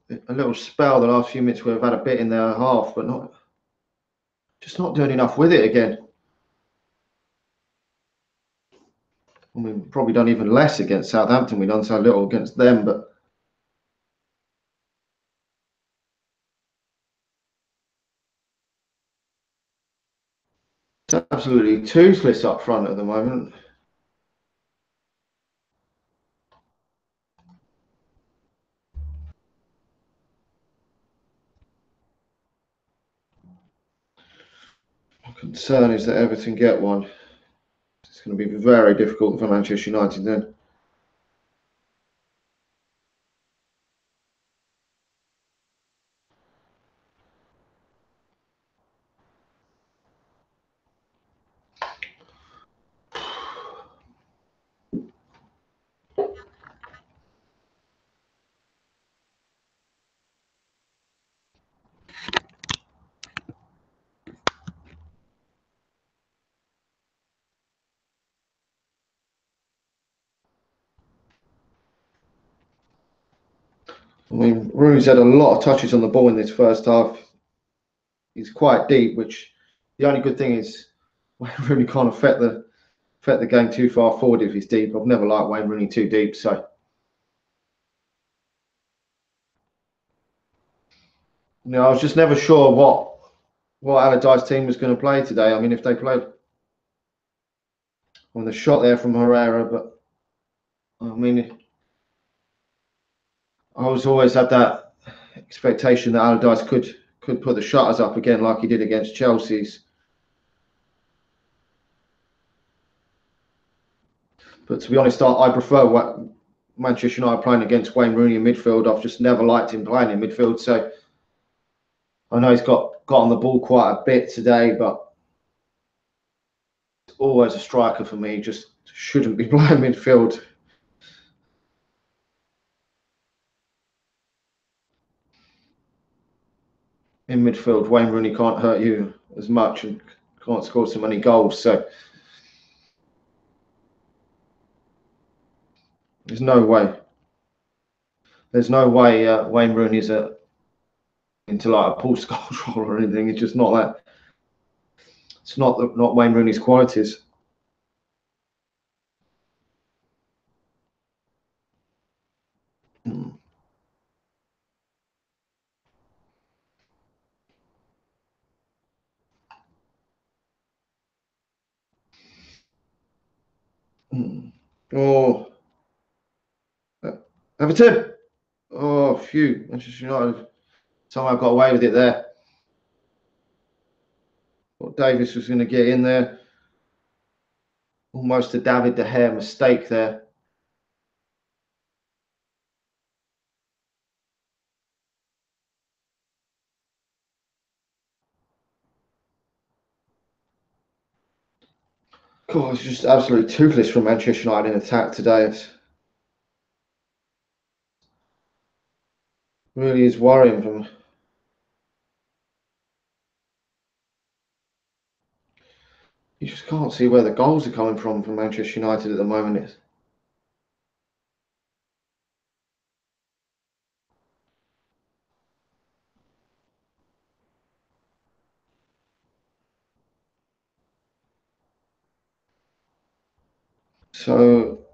a little spell the last few minutes where we've had a bit in their half, but not doing enough with it again. I mean, we've probably done even less against Southampton. We've done so little against them, but it's absolutely toothless up front at the moment. My concern is that Everton get one. It's going to be very difficult for Manchester United then. I mean, Rooney's had a lot of touches on the ball in this first half. He's quite deep, which the only good thing is Wayne Rooney can't affect the game too far forward if he's deep. I've never liked Wayne Rooney too deep, so I was just never sure what Allardyce team was going to play today. I mean, if they played on the shot there from Herrera, but I mean, I was always had that expectation that Allardyce could put the shutters up again like he did against Chelsea's. But to be honest, I prefer what Manchester United playing against Wayne Rooney in midfield. I've just never liked him playing in midfield. So I know he's got on the ball quite a bit today, but always a striker for me. Just shouldn't be playing midfield. In midfield, Wayne Rooney can't hurt you as much and can't score so many goals. So there's no way. There's no way Wayne Rooney's into like a Paul Scholes role or anything. It's just not that. It's not Wayne Rooney's qualities. Mm. Mm. Oh, Everton. Oh, phew. Manchester United somehow got away with it there. Thought Davis was going to get in there. Almost a David De Gea mistake there. God, it's just absolutely toothless from Manchester United in attack today. It really is worrying from. You just can't see where the goals are coming from Manchester United at the moment. So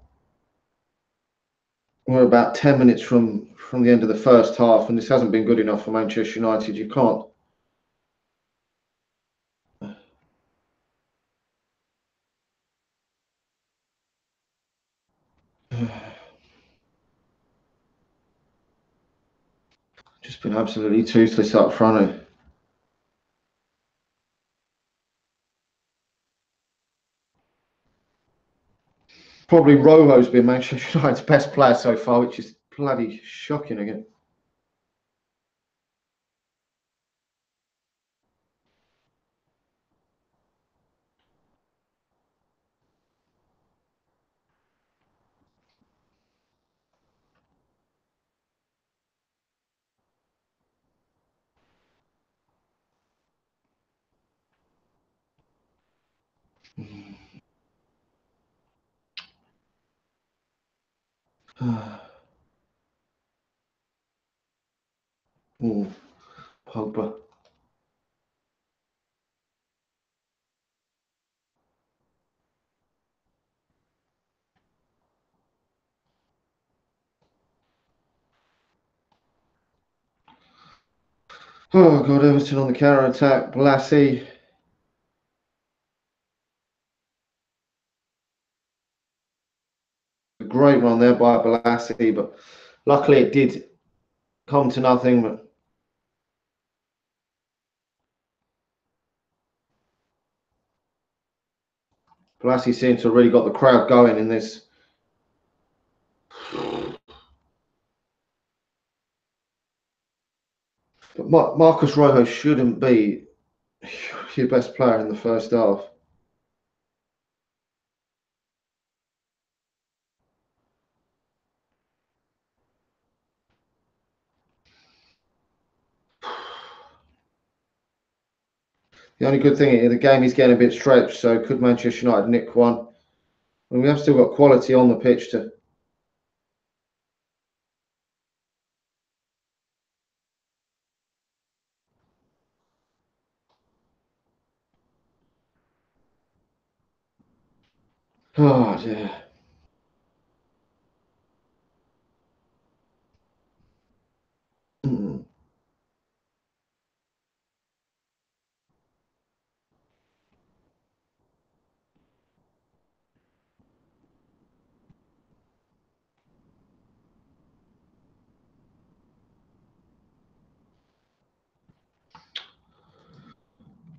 we're about 10 minutes from the end of the first half, and this hasn't been good enough for Manchester United. You can't. Just been absolutely toothless up front. Probably Rojo's been Manchester United's best player so far, which is bloody shocking again. Oh, Pogba. Oh God, Everton on the counter attack. Blassie. A great run there by Blassie, but luckily it did come to nothing. But Blassie seems to have really got the crowd going in this. But Marcus Rojo shouldn't be your best player in the first half. The only good thing is the game is getting a bit stretched, so could Manchester United nick one? And we have still got quality on the pitch to. Oh dear.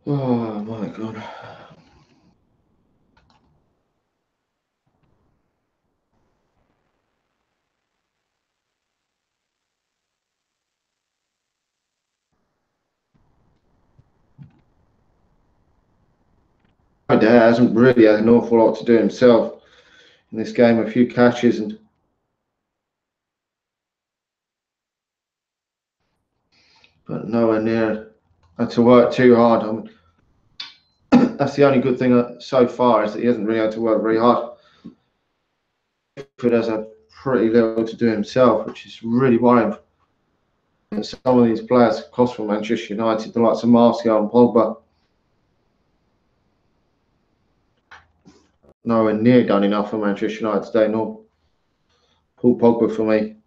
Oh my God. My dad hasn't really had an awful lot to do himself in this game. A few catches and but nowhere near had to work too hard. I mean, that's the only good thing so far is that he hasn't really had to work very hard. But has had pretty little to do himself, which is really worrying. And some of these players cost for Manchester United, the likes of Martial and Pogba, nowhere near done enough for Manchester United today, nor Paul Pogba for me.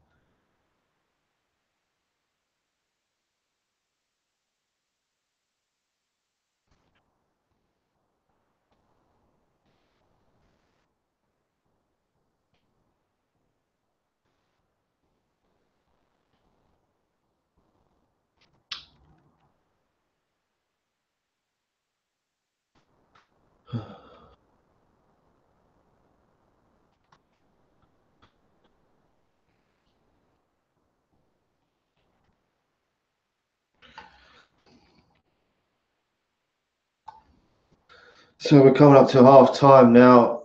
So we're coming up to half time now.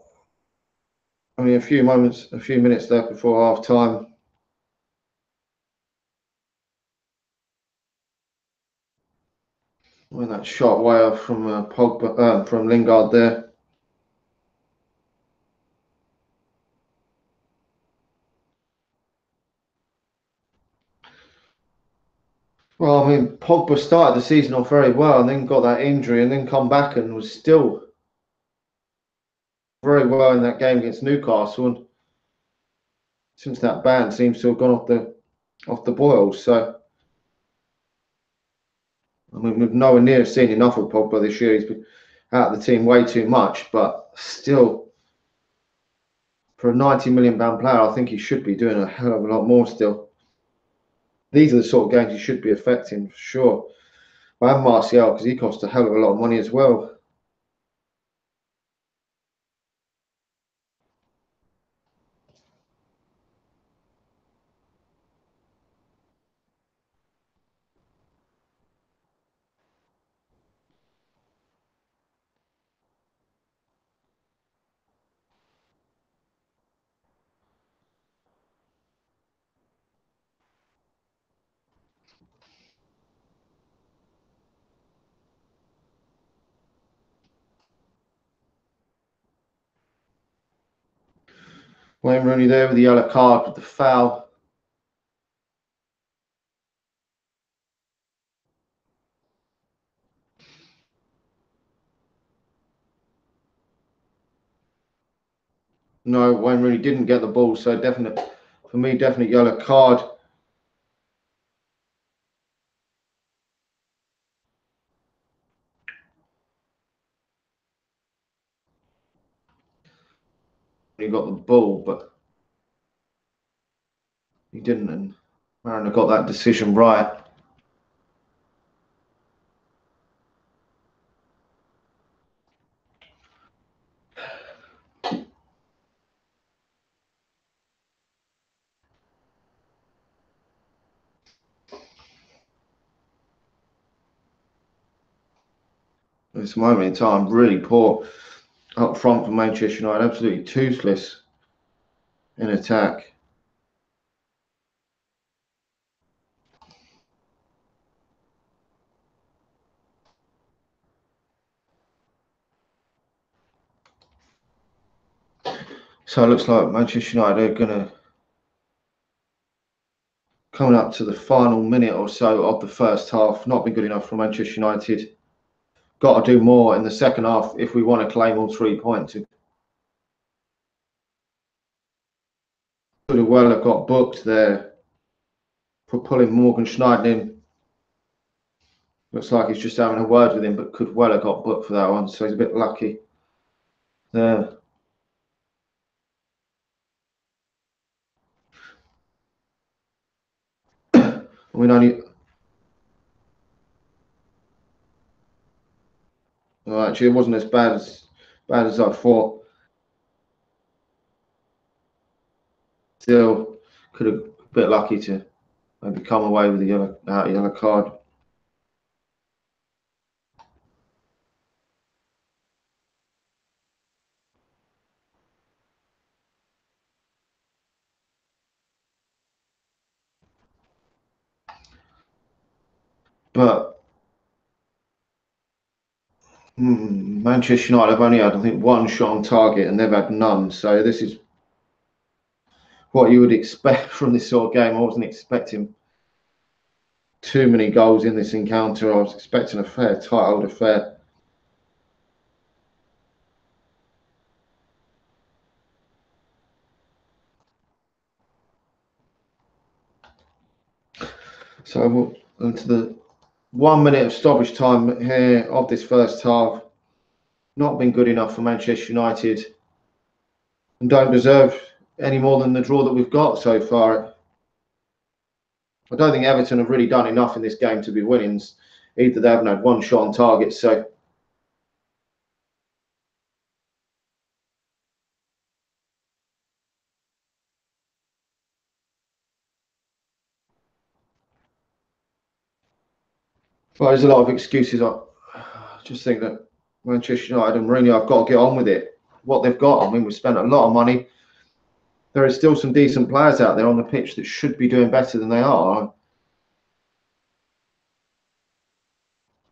I mean, a few minutes left before half time. When that shot way off from Pogba, from Lingard there. Well, I mean, Pogba started the season off very well and then got that injury and then come back and was still very well in that game against Newcastle. And since that ban seems to have gone off the boils. So, I mean, we've nowhere near seen enough of Pogba this year. He's been out of the team way too much, but still, for a £90 million player, I think he should be doing a hell of a lot more still. These are the sort of games he should be affecting for sure. And Martial, because he cost a hell of a lot of money as well. Wayne Rooney there with the yellow card with the foul. No, Wayne Rooney didn't get the ball, so for me, definite yellow card. He got the ball, but he didn't, and Mariner got that decision right. At this moment in time, really poor up front for Manchester United, absolutely toothless in attack. So it looks like Manchester United are going to coming up to the final minute or so of the first half. Not been good enough for Manchester United. Got to do more in the second half if we want to claim all 3 points. could have well have got booked there for pulling Morgan Schneider in. Looks like he's just having a word with him, but could well have got booked for that one. So he's a bit lucky there. I mean, only. Well, actually, it wasn't as bad as I thought. Still, could have a bit lucky to maybe come away with a yellow card. But Manchester United have only had, I think, one shot on target, and they've had none. So this is what you would expect from this sort of game. I wasn't expecting too many goals in this encounter. I was expecting a fair, tight old affair. So we'll into the 1 minute of stoppage time here of this first half. Not been good enough for Manchester United, and don't deserve any more than the draw that we've got so far. I don't think Everton have really done enough in this game to be winnings. Either they haven't had one shot on target, so well, there's a lot of excuses. I just think that Manchester United and Mourinho have got to get on with it. What they've got, I mean, we've spent a lot of money. There is still some decent players out there on the pitch that should be doing better than they are.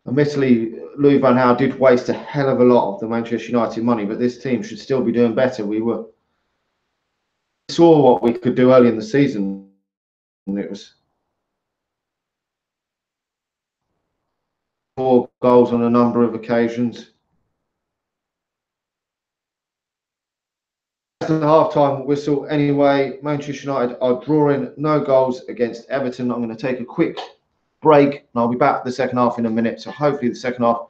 Admittedly, Louis van Gaal did waste a hell of a lot of the Manchester United money, but this team should still be doing better. We saw what we could do early in the season, and it was 4 goals on a number of occasions. The half-time whistle anyway. Manchester United are drawing, no goals against Everton. I'm going to take a quick break, and I'll be back for the second half in a minute. So hopefully the second half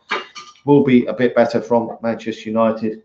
will be a bit better from Manchester United.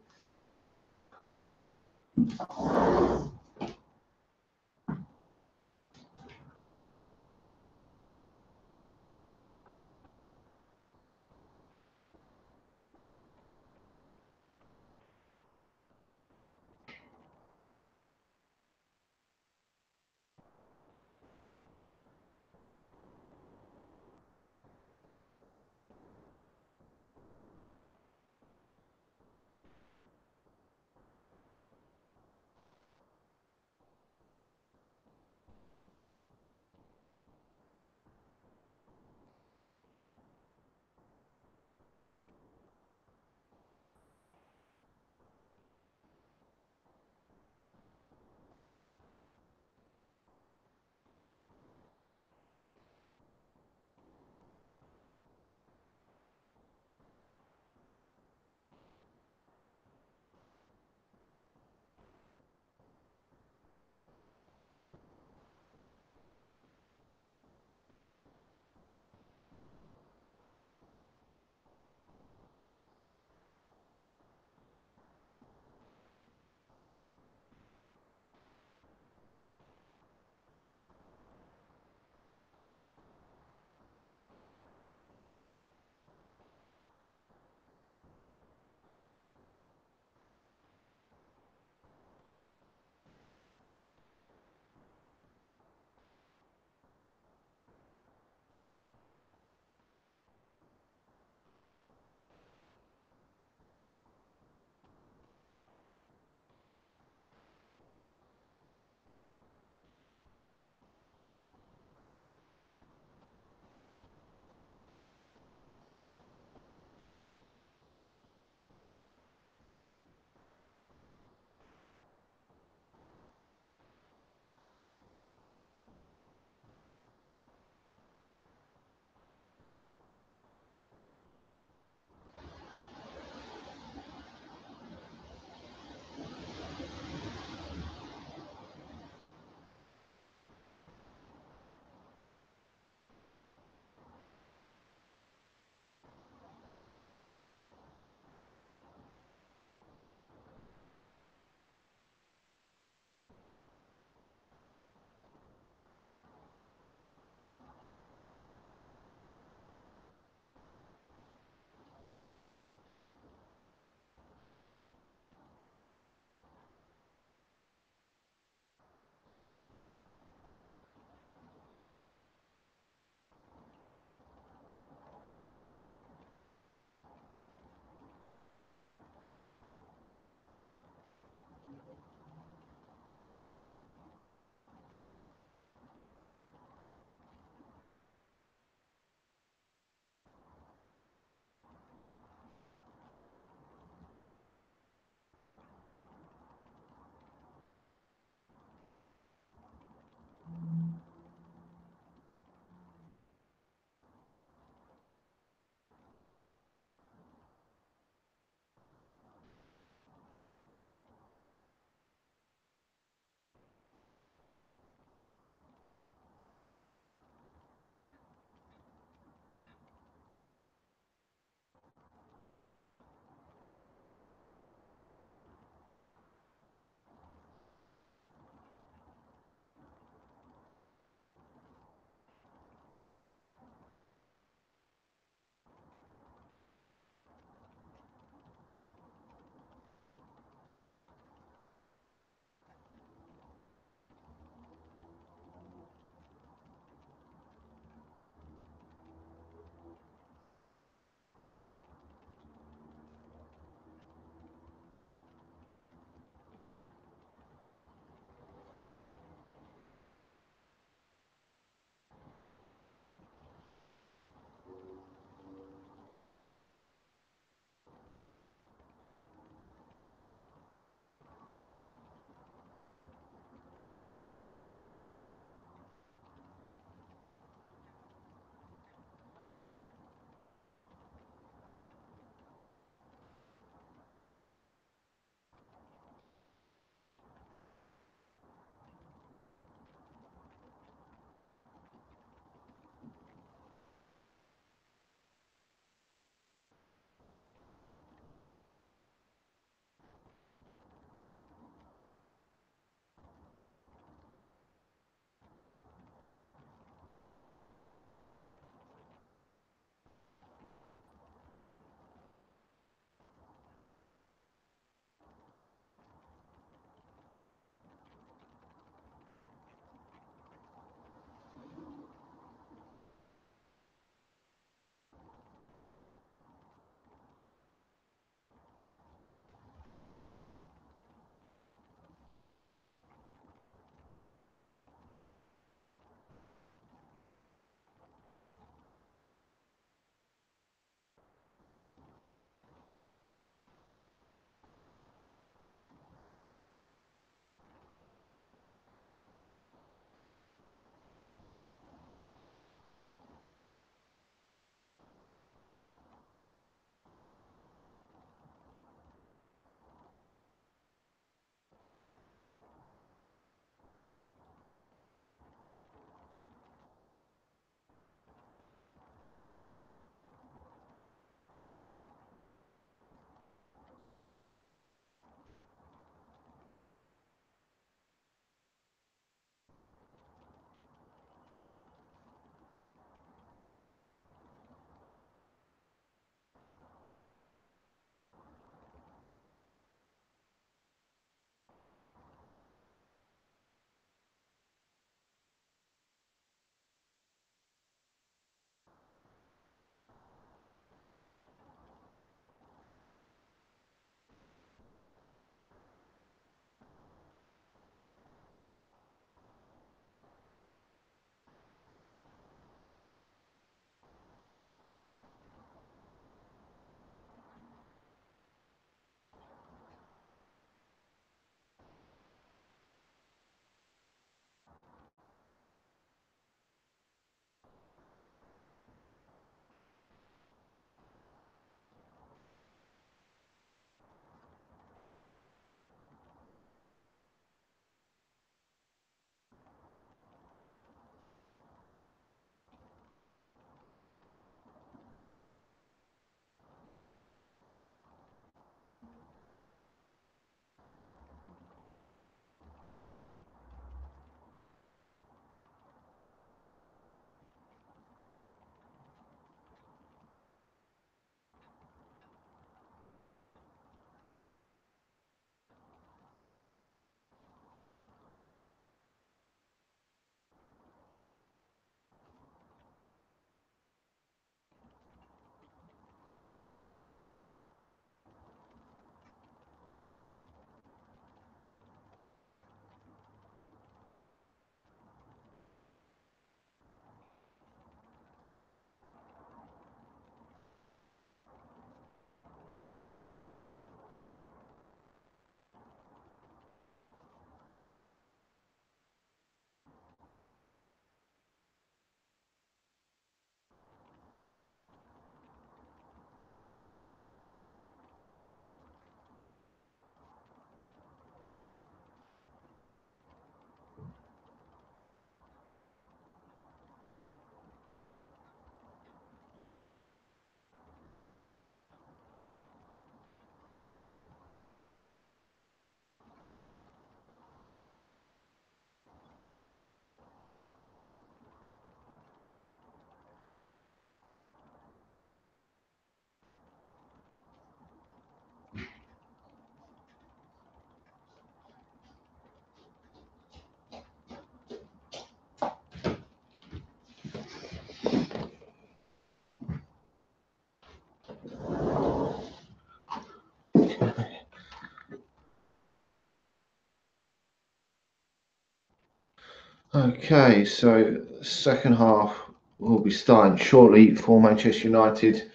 Okay, so second half will be starting shortly for Manchester United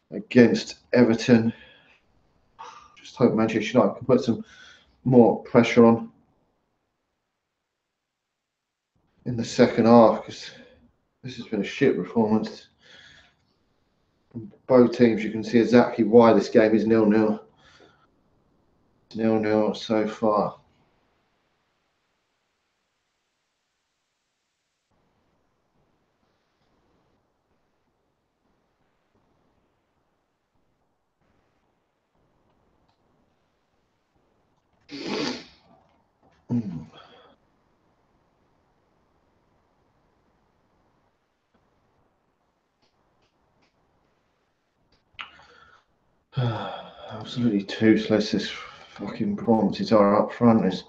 against Everton. Just hope Manchester United can put some more pressure on in the second half, because this has been a shit performance. Both teams, you can see exactly why this game is 0-0. 0-0 so far. Absolutely toothless, this fucking performances are up front. Is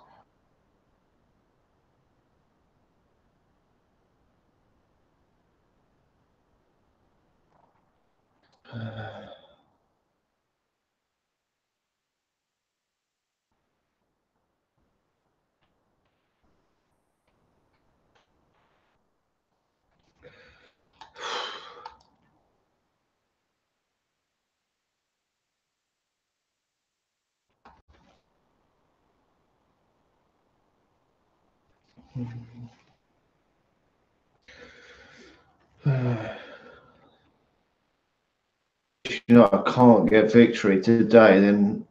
I can't get victory today, then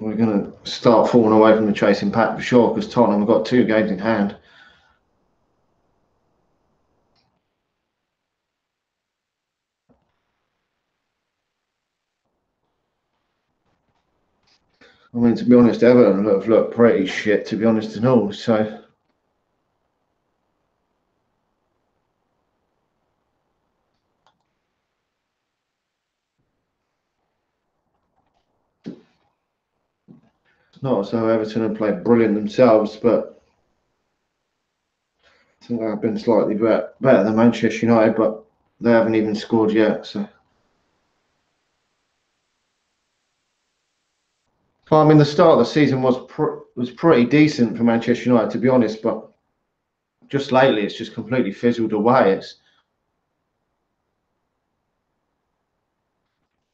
we're going to start falling away from the chasing pack for sure, because Tottenham have got 2 games in hand. I mean, to be honest, Everton have looked pretty shit, to be honest, and all. So it's not as though Everton have played brilliant themselves, but I think they've been slightly better than Manchester United, but they haven't even scored yet. So, I mean, the start of the season was pretty decent for Manchester United, to be honest, but just lately it's just completely fizzled away.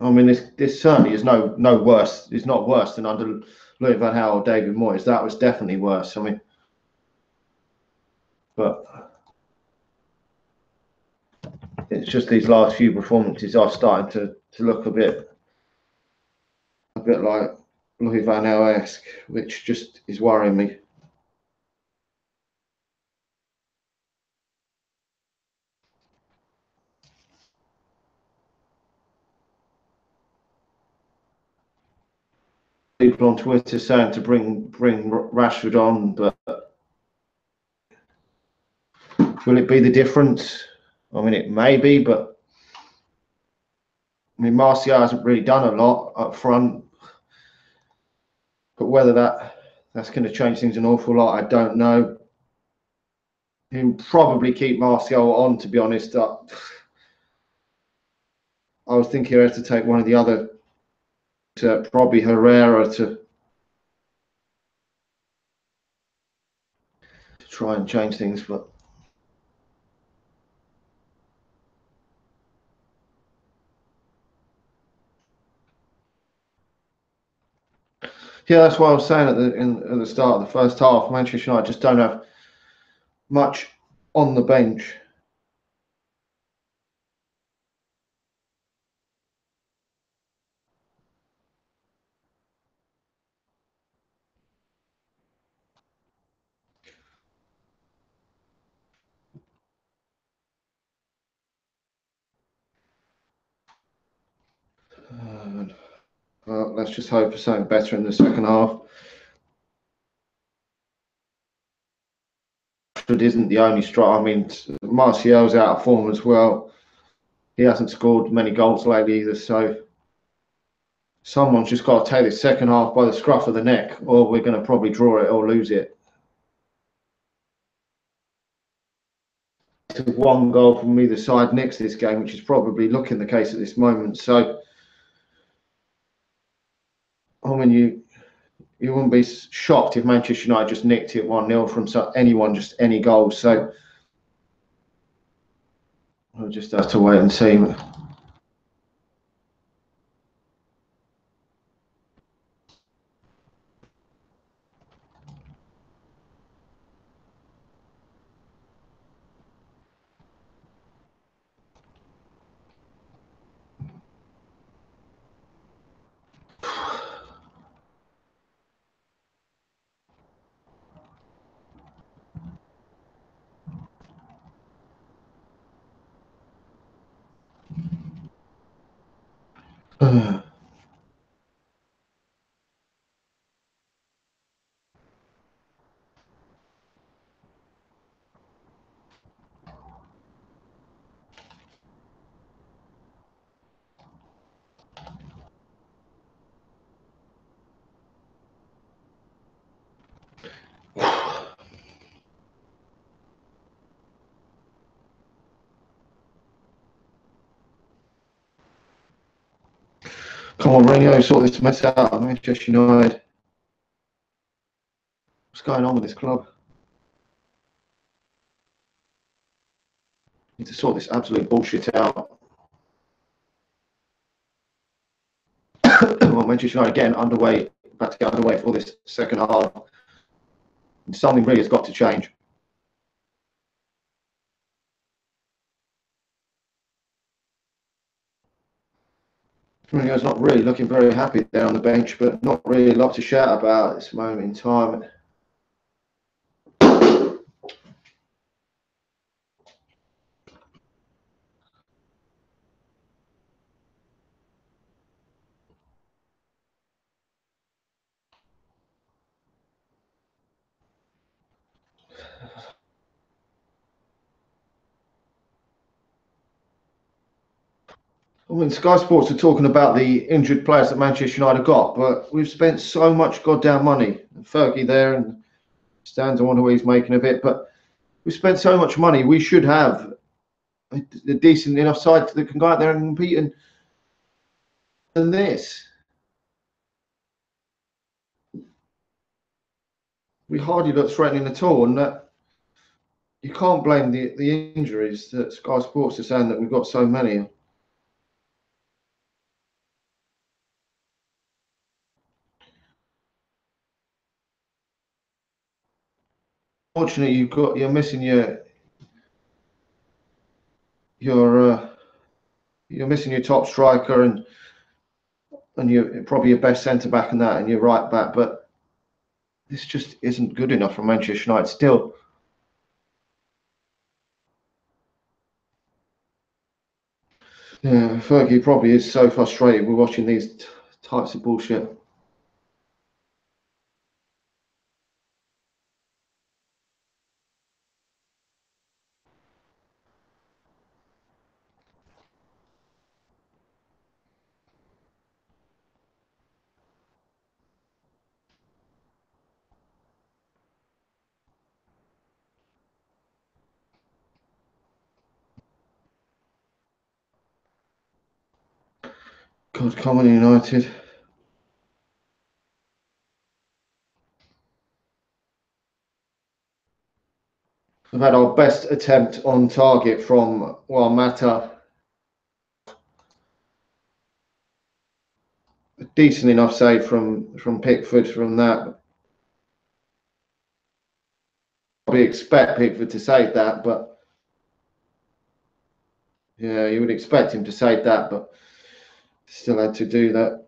I mean, this certainly is no worse. It's not worse than under Louis van Gaal or David Moyes. That was definitely worse. I mean, but it's just these last few performances are starting to look a bit like Louis van Gaal-esque, which just is worrying me. People on Twitter saying to bring Rashford on, but will it be the difference? I mean, it may be, but I mean, Martial hasn't really done a lot up front, but whether that's going to change things an awful lot, I don't know. He'll probably keep Martial on, to be honest. I was thinking he'd have to take one of the other, probably Herrera, to try and change things, but yeah, that's what I was saying at the start of the first half. Manchester United just don't have much on the bench. Let's just hope for something better in the second half. Rashford isn't the only strike. I mean, Martial's out of form as well. He hasn't scored many goals lately either, so someone's just got to take this second half by the scruff of the neck, or we're going to probably draw it or lose it. To 1 goal from either side next to this game, which is probably looking the case at this moment. So, I mean, you wouldn't be shocked if Manchester United just nicked it 1-0 from anyone, just any goal. So we'll just have to wait and see. Come on, Mourinho, sort this mess out. Manchester United. What's going on with this club? Need to sort this absolute bullshit out. Well, Manchester United again underway, about to get underway for this second half. And something really has got to change. Mourinho's not really looking very happy there on the bench, but not really a lot to shout about at this moment in time. I mean, Sky Sports are talking about the injured players that Manchester United got, but we've spent so much goddamn money. And Fergie there and stands, I wonder where he's making of it, but we've spent so much money. We should have a decent enough side that can go out there and compete. And this, we hardly look threatening at all. And that you can't blame the injuries that Sky Sports are saying that we've got so many. Fortunately, you're missing your you're missing your top striker and you're probably your best centre back and that and your right back, but this just isn't good enough for Manchester United still. Yeah, Fergie probably is so frustrated with watching these types of bullshit. God, come on, United. We've had our best attempt on target from Mata. A decent enough save from Pickford from that. Probably expect Pickford to save that, but yeah, you would expect him to save that, but still had to do that.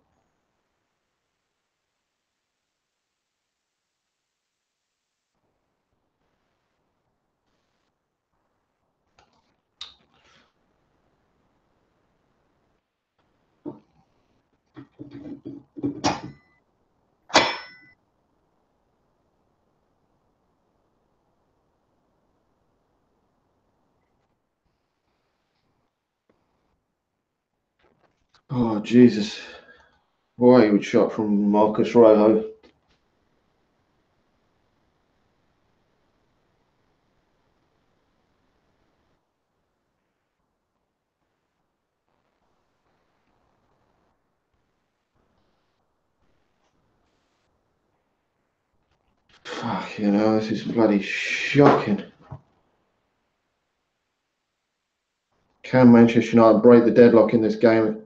Oh, Jesus. Boy, he would shot from Marcus Rojo. You know, this is bloody shocking. Can Manchester United break the deadlock in this game?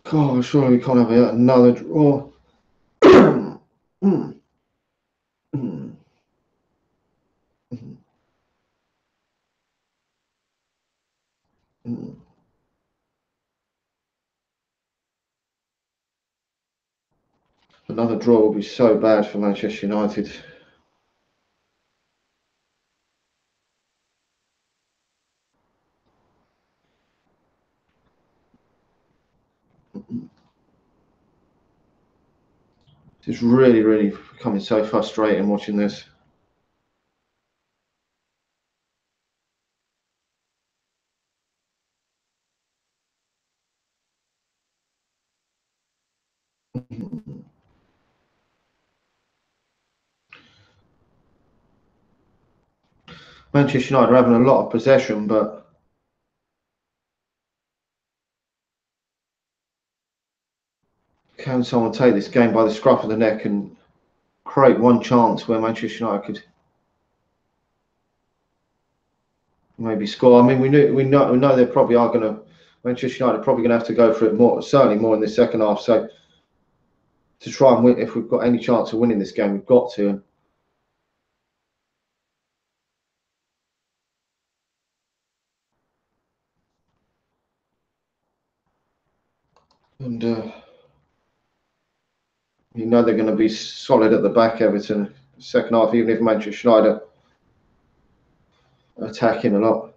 God, surely we can't have another draw. Another draw will be so bad for Manchester United. It's really, really becoming so frustrating watching this. Manchester United are having a lot of possession, but can someone take this game by the scruff of the neck and create one chance where Manchester United could maybe score? I mean, we know they probably are going to. Manchester United are probably going to have to go for it more, certainly more in the second half. So to try and win, if we've got any chance of winning this game, we've got to. And you know they're going to be solid at the back, Everton. Second half, even if Manchester United are attacking a lot.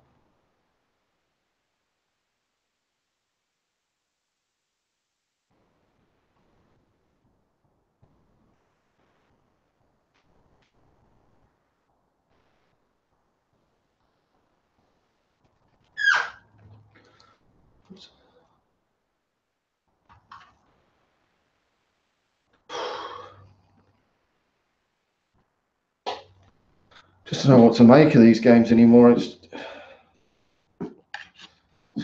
Just don't know what to make of these games anymore. It's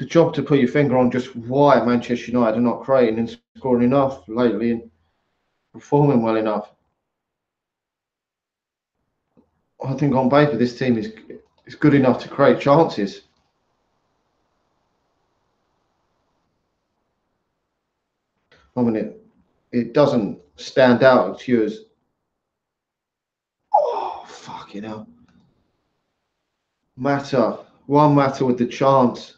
a job to put your finger on just why Manchester United are not creating and scoring enough lately and performing well enough. I think on paper this team is good enough to create chances. I mean, it doesn't stand out to you as, oh, fucking hell. One matter with the chance.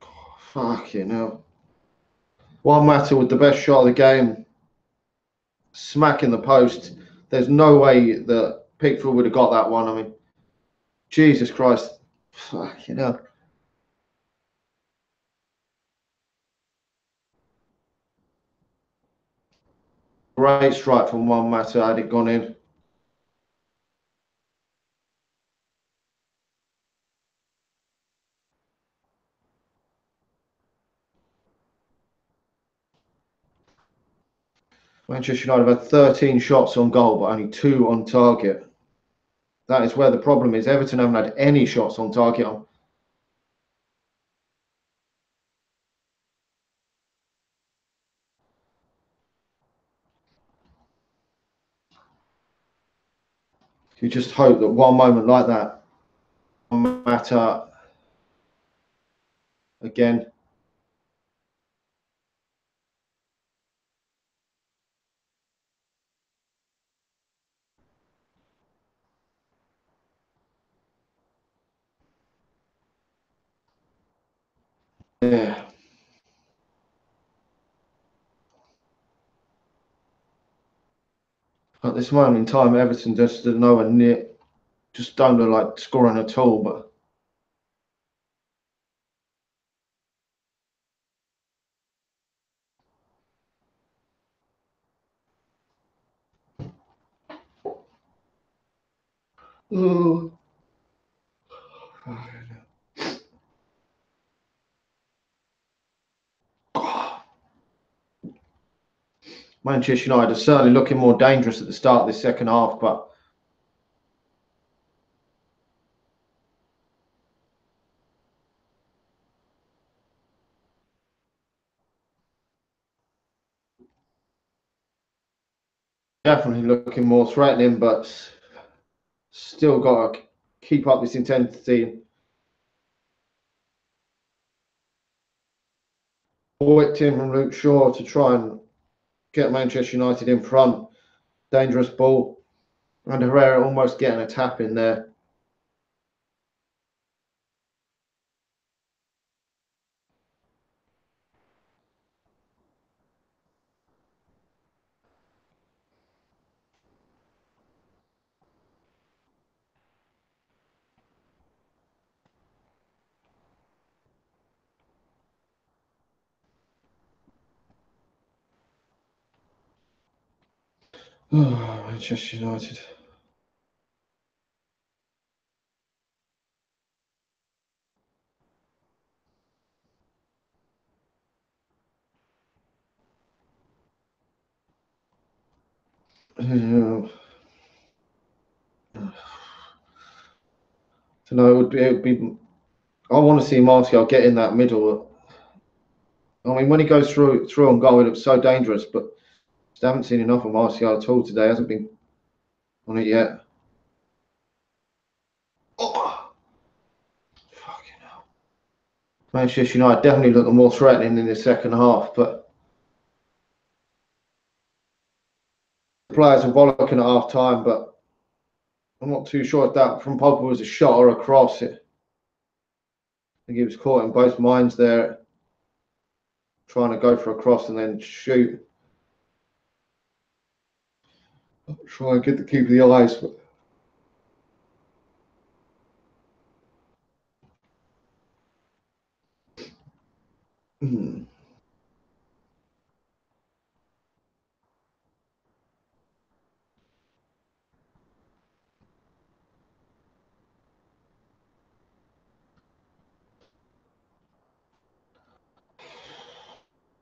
Oh, fucking hell. One matter with the best shot of the game. Smack in the post. There's no way that Pickford would have got that one. I mean, Jesus Christ. Fucking hell. Great strike from one matter had it gone in. Manchester United have had 13 shots on goal, but only 2 on target. That is where the problem is. Everton haven't had any shots on target. You just hope that one moment like that matter again. Yeah. At this moment in time, Everton just nowhere near, just don't look like scoring at all. But oh. Manchester United are certainly looking more dangerous at the start of this second half, but Definitely looking more threatening, but still got to keep up this intensity. Whipped in from Luke Shaw to try and get Manchester United in front. Dangerous ball. And Herrera almost getting a tap in there. Oh, Manchester United. So no, it would be. I want to see Martial get in that middle. I mean, when he goes through on goal, it looks so dangerous. But I haven't seen enough of Martial at all today. Hasn't been on it yet. Oh, fucking hell! Manchester United definitely looked more threatening in the second half, but the players were bollocking at half time. But I'm not too sure if that from Pogba was a shot or a cross. I think he was caught in both minds there, trying to go for a cross and then shoot. Try and get the keeper the eyes. But...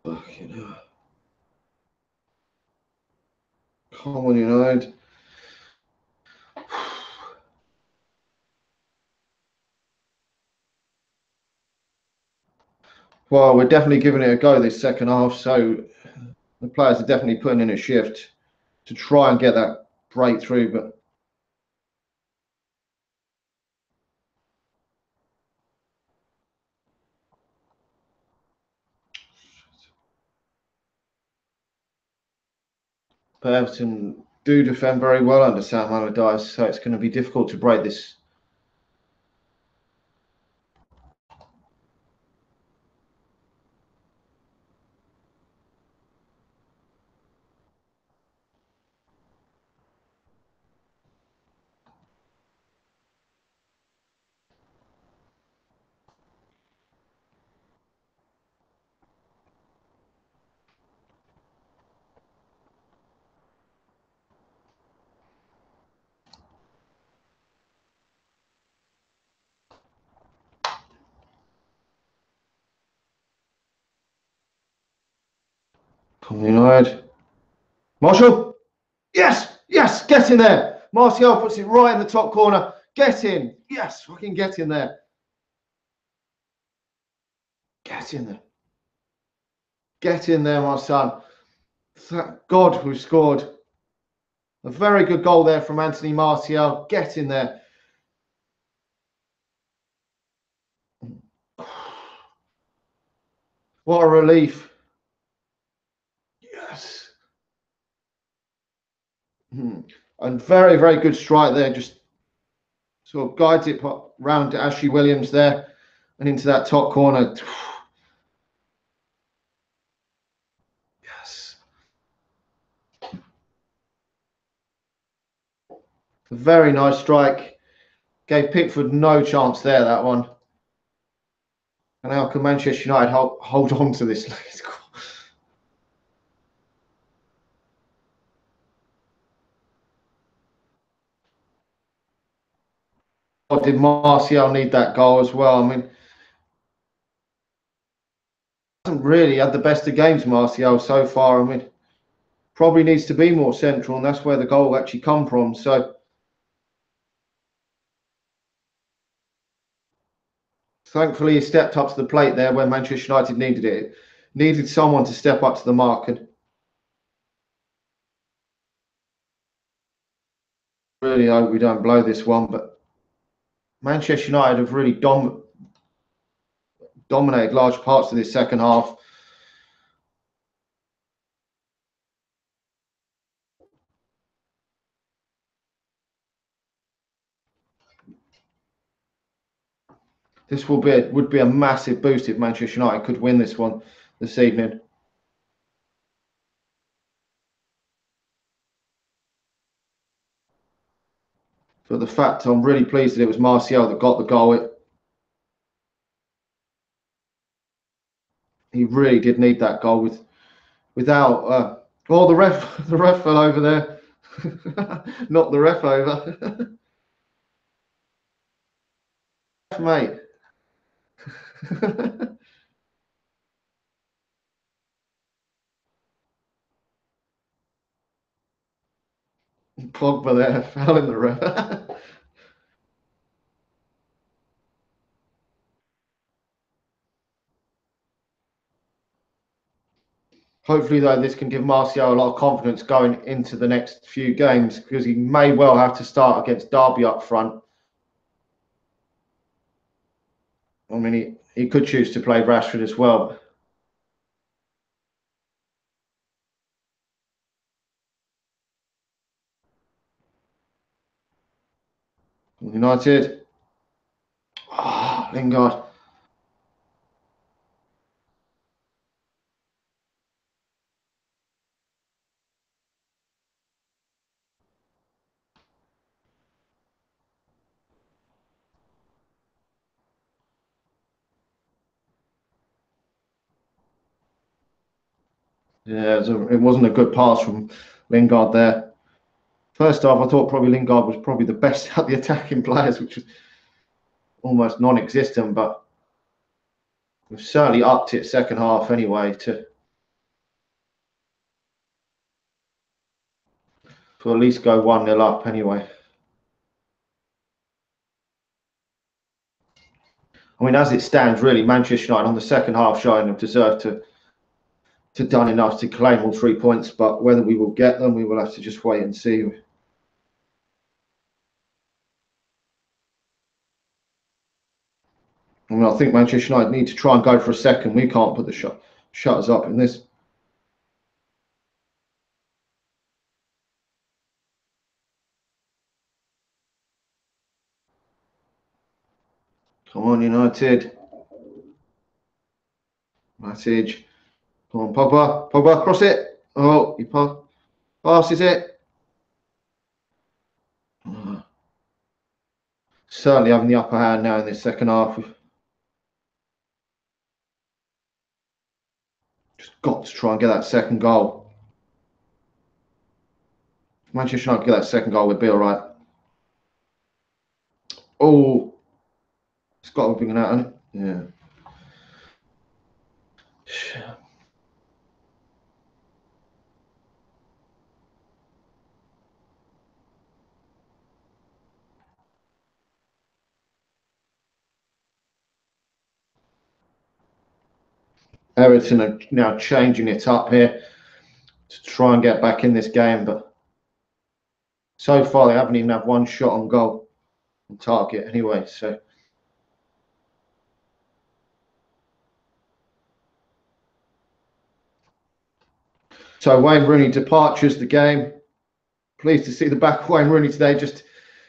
Fucking hell. Come on, United. Well, we're definitely giving it a go this second half, so the players are definitely putting in a shift to try and get that breakthrough. But Everton do defend very well under Sam Allardyce, so it's going to be difficult to break this. Come on, United. Marshall! Yes! Yes! Get in there! Martial puts it right in the top corner. Get in! Yes! Fucking get in there. Get in there. Get in there, my son. Thank God we've scored. A very good goal there from Anthony Martial. Get in there. What a relief. Yes. And very, very good strike there. Just sort of guides it round to Ashley Williams there and into that top corner. Yes. A very nice strike. Gave Pickford no chance there, that one. And how can Manchester United hold on to this? Or did Martial need that goal as well? I mean, hasn't really had the best of games, Martial, so far. I mean, probably needs to be more central, and that's where the goal actually come from. So thankfully, he stepped up to the plate there when Manchester United needed it. Needed someone to step up to the mark. And Really hope we don't blow this one, but Manchester United have really dominated large parts of this second half. This would be a massive boost if Manchester United could win this one this evening. But the fact I'm really pleased that it was Martial that got the goal. He really did need that goal without. Oh, the ref! The ref fell over there. Knocked the ref over, mate. Pogba there fell in the ref. Hopefully, though, this can give Martial a lot of confidence going into the next few games because he may well have to start against Derby up front. I mean, he could choose to play Rashford as well. United. Oh, Lingard. Yeah, it wasn't a good pass from Lingard there. First half, I thought probably Lingard was probably the best at the attacking players, which was almost non-existent, but we've certainly upped it second half anyway to at least go 1-0 up anyway. I mean, as it stands, really, Manchester United on the second half showing have deserved to done enough to claim all 3 points, but whether we will get them, we will have to just wait and see. I mean, I think Manchester United need to try and go for a second. We can't put the shutters up in this. Come on, United. Matic. Come on, Pogba. Pogba, cross it. Oh, he passes it. Certainly having the upper hand now in this second half. We've just got to try and get that second goal. If Manchester United get that second goal, we'd be all right. Oh, it's got to be bringing out, hasn't it? Yeah. Everton are now changing it up here to try and get back in this game, but so far they haven't even had one shot on goal on target anyway. So Wayne Rooney departures the game. Pleased to see the back of Wayne Rooney today. Just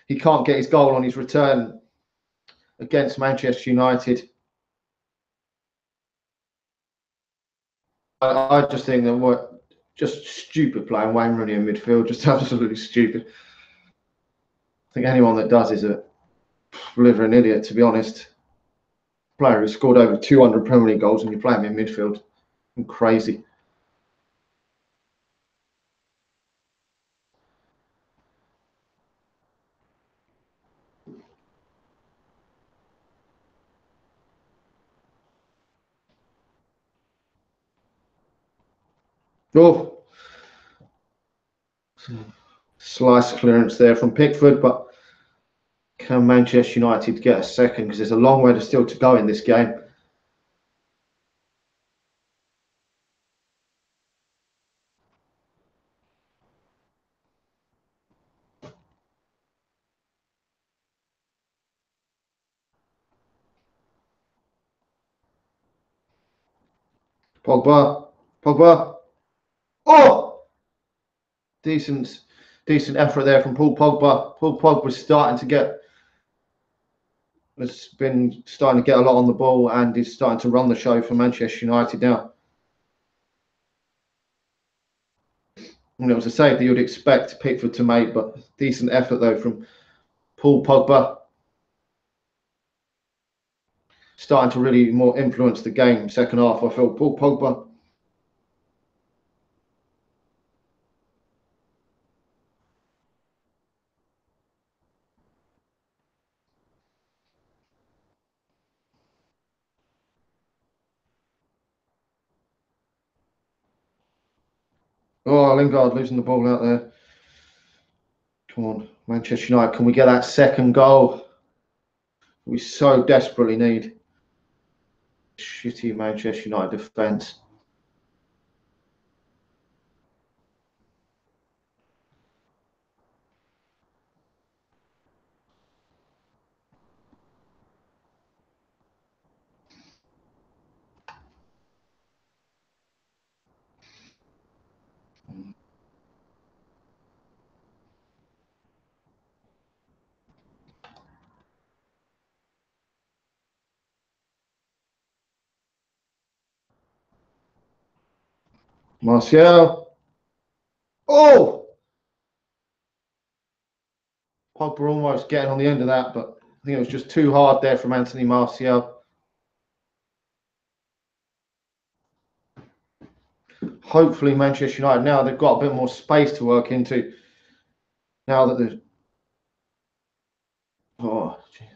he can't get his goal on his return against Manchester United. I just think that what just stupid playing Wayne Rooney in midfield, just absolutely stupid. I think anyone that does is a liver an idiot, to be honest. Player who scored over 200 Premier League goals and you play him in midfield. I'm crazy. Oh, slice clearance there from Pickford, but can Manchester United get a second? Because there's a long way to still to go in this game. Pogba. Pogba. Oh! Decent effort there from Paul Pogba. Paul Pogba's has been starting to get a lot on the ball and is starting to run the show for Manchester United now. And it was a save that you'd expect Pickford to make, but decent effort though from Paul Pogba. Starting to really more influence the game second half, I feel. Paul Pogba. Oh, Lingard losing the ball out there. Come on, Manchester United. Can we get that second goal? We so desperately need. Shitty Manchester United defence. Martial. Oh! Pogba almost getting on the end of that, but I think it was just too hard there from Anthony Martial. Hopefully Manchester United, now they've got a bit more space to work into. Now that there's... Oh, geez.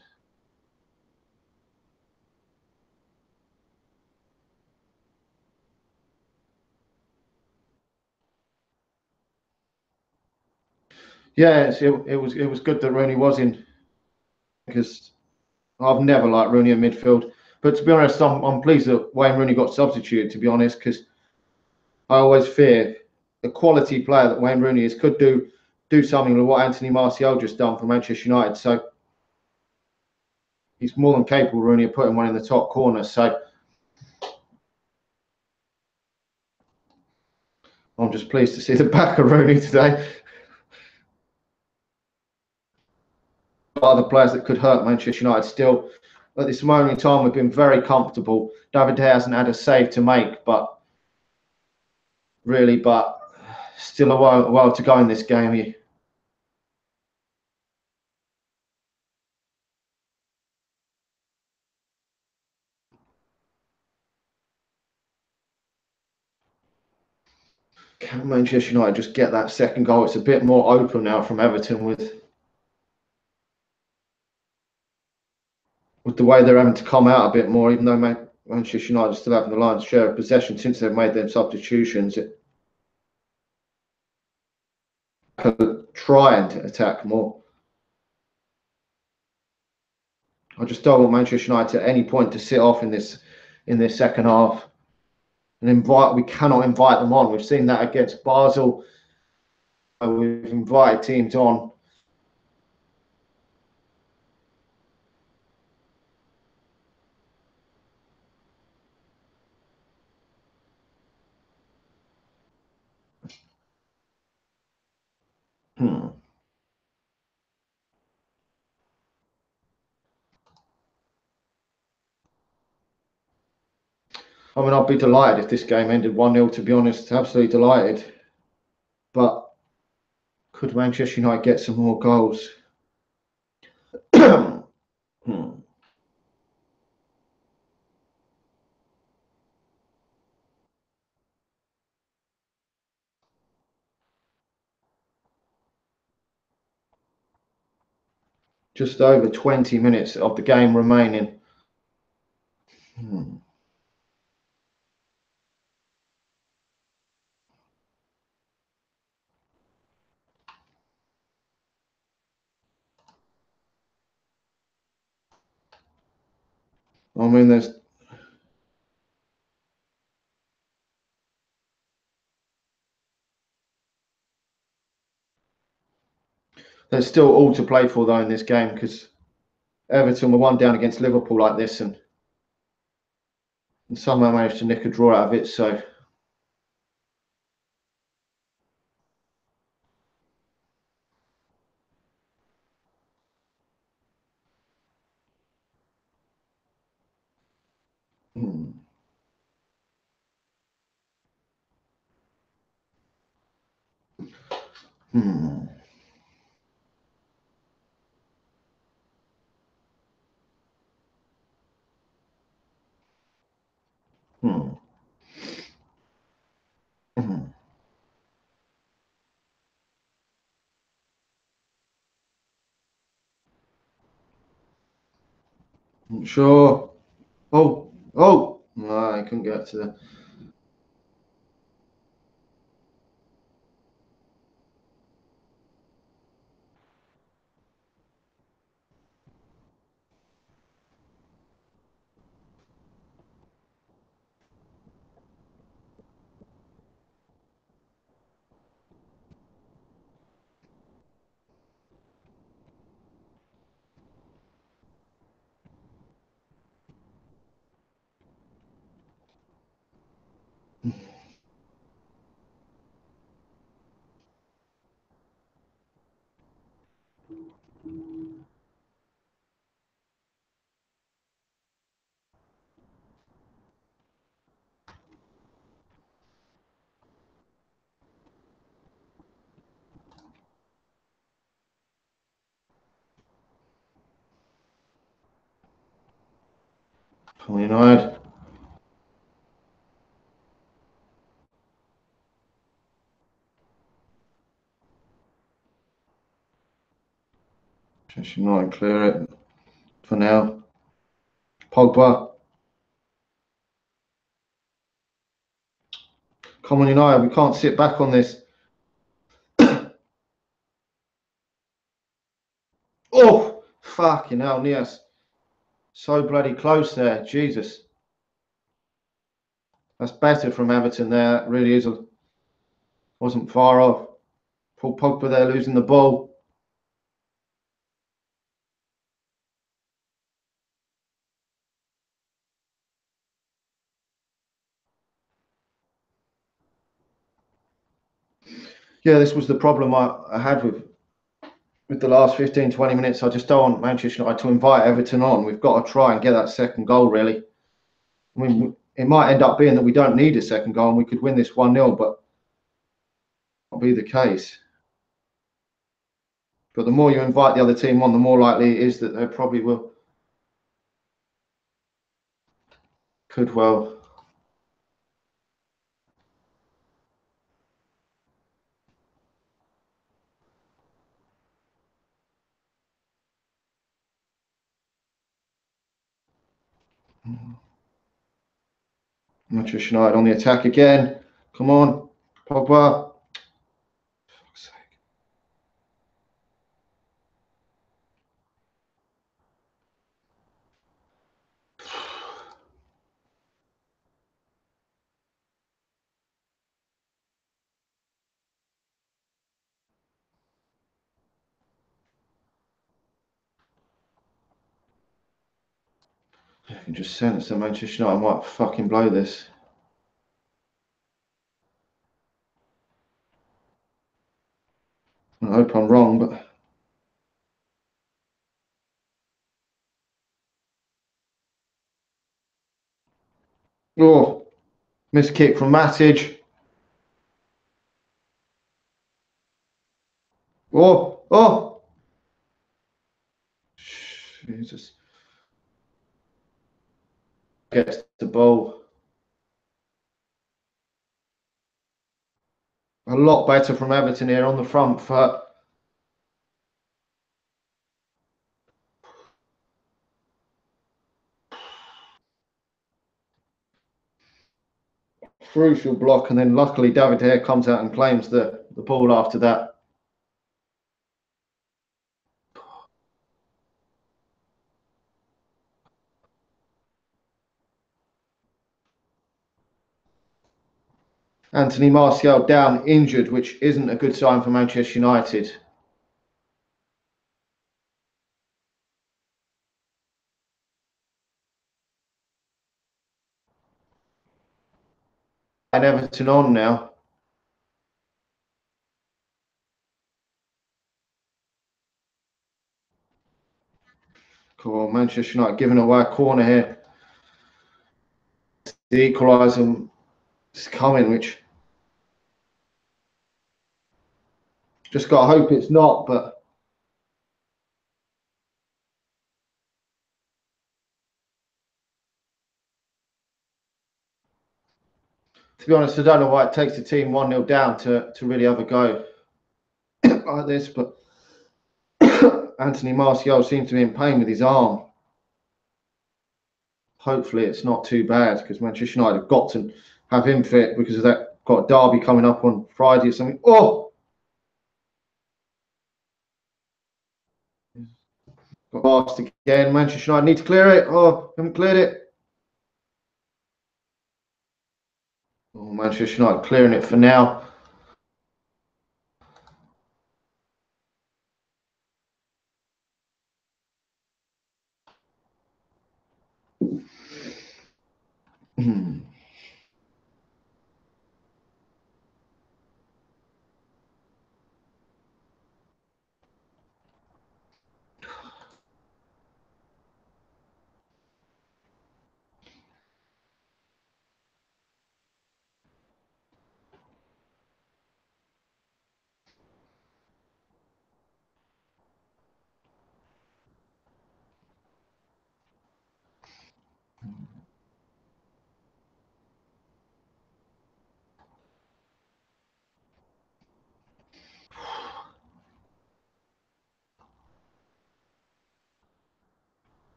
Yeah, it was good that Rooney was in, because I've never liked Rooney in midfield. But to be honest, I'm pleased that Wayne Rooney got substituted, to be honest, because I always fear the quality player that Wayne Rooney is could do something with what Anthony Martial just done for Manchester United. So he's more than capable, Rooney, of putting one in the top corner. So I'm just pleased to see the back of Rooney today. Other players that could hurt Manchester United still. At this moment in time, we've been very comfortable. David De Gea hasn't had a save to make, but still a while to go in this game. Can Manchester United just get that second goal? It's a bit more open now from Everton with the way they're having to come out a bit more, even though Manchester United are still having the lion's share of possession since they've made their substitutions. Try and attack more. I just don't want Manchester United at any point to sit off in this second half and we cannot invite them on. We've seen that against Basel. We've invited teams on. I mean, I'd be delighted if this game ended 1-0, to be honest. Absolutely delighted. But could Manchester United get some more goals? Just over 20 minutes of the game remaining. I mean, there's still all to play for though in this game, because Everton were 1 down against Liverpool like this, and and somehow managed to nick a draw out of it. So. Hmm. Hmm. Hmm. Hmm. Sure. Oh. Oh. No, I couldn't get to the. United. Manchester United clear it for now. Pogba. Come on, United. We can't sit back on this. Oh, fucking hell, Nias. So bloody close there. Jesus. That's better from Everton there. It really is. Wasn't far off. Paul Pogba there losing the ball. Yeah, this was the problem I had with the last 15, 20 minutes. I just don't want Manchester United to invite Everton on. We've got to try and get that second goal, really. I mean, it might end up being that we don't need a second goal and we could win this 1-0, but that'll be the case. But the more you invite the other team on, the more likely it is that they probably will. Could well. Manchester United on the attack again. Come on, Pogba. Fuck's sake. I can just sense that Manchester United might fucking blow this. I hope I'm wrong, but oh, missed kick from Matic. Oh, oh, Jesus. Gets the ball. A lot better from Everton here on the front foot. Crucial block, and then luckily David Hare comes out and claims the ball after that. Anthony Martial down injured, which isn't a good sign for Manchester United. and Everton on now. Cool. Manchester United giving away a corner here. The equaliser is coming, which just got to hope it's not, but to be honest, I don't know why it takes the team 1-0 down to really have a go like this, but Anthony Martial seems to be in pain with his arm. Hopefully it's not too bad, because Manchester United have got to have him fit because of that. Got a derby coming up on Friday or something. Oh! Got fast again. Manchester United need to clear it. Oh, haven't cleared it. Oh, Manchester United clearing it for now.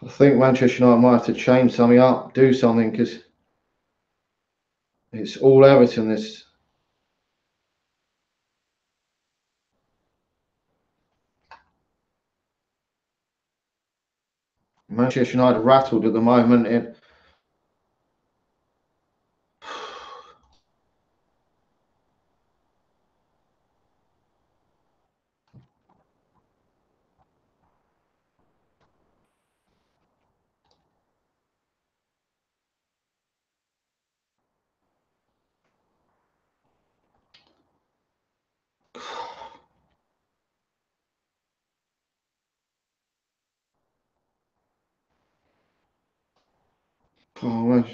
I think Manchester United might have to change something up, do something, because it's all Everton. This Manchester United rattled at the moment. Oh,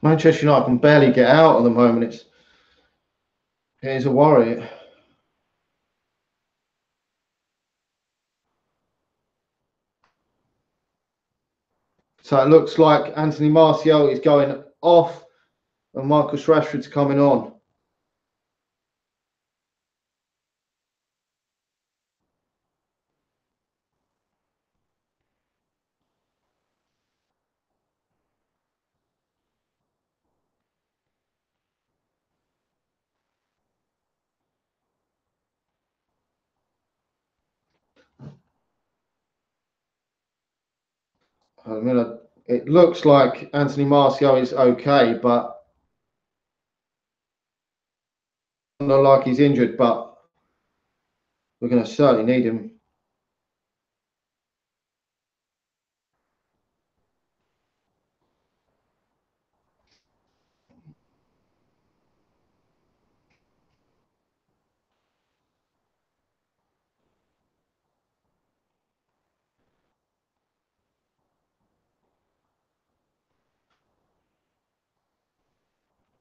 Manchester United can barely get out at the moment. It's a worry. So it looks like Anthony Martial is going off and Marcus Rashford's coming on. I mean, it looks like Anthony Martial is okay, but not like he's injured, but we're going to certainly need him.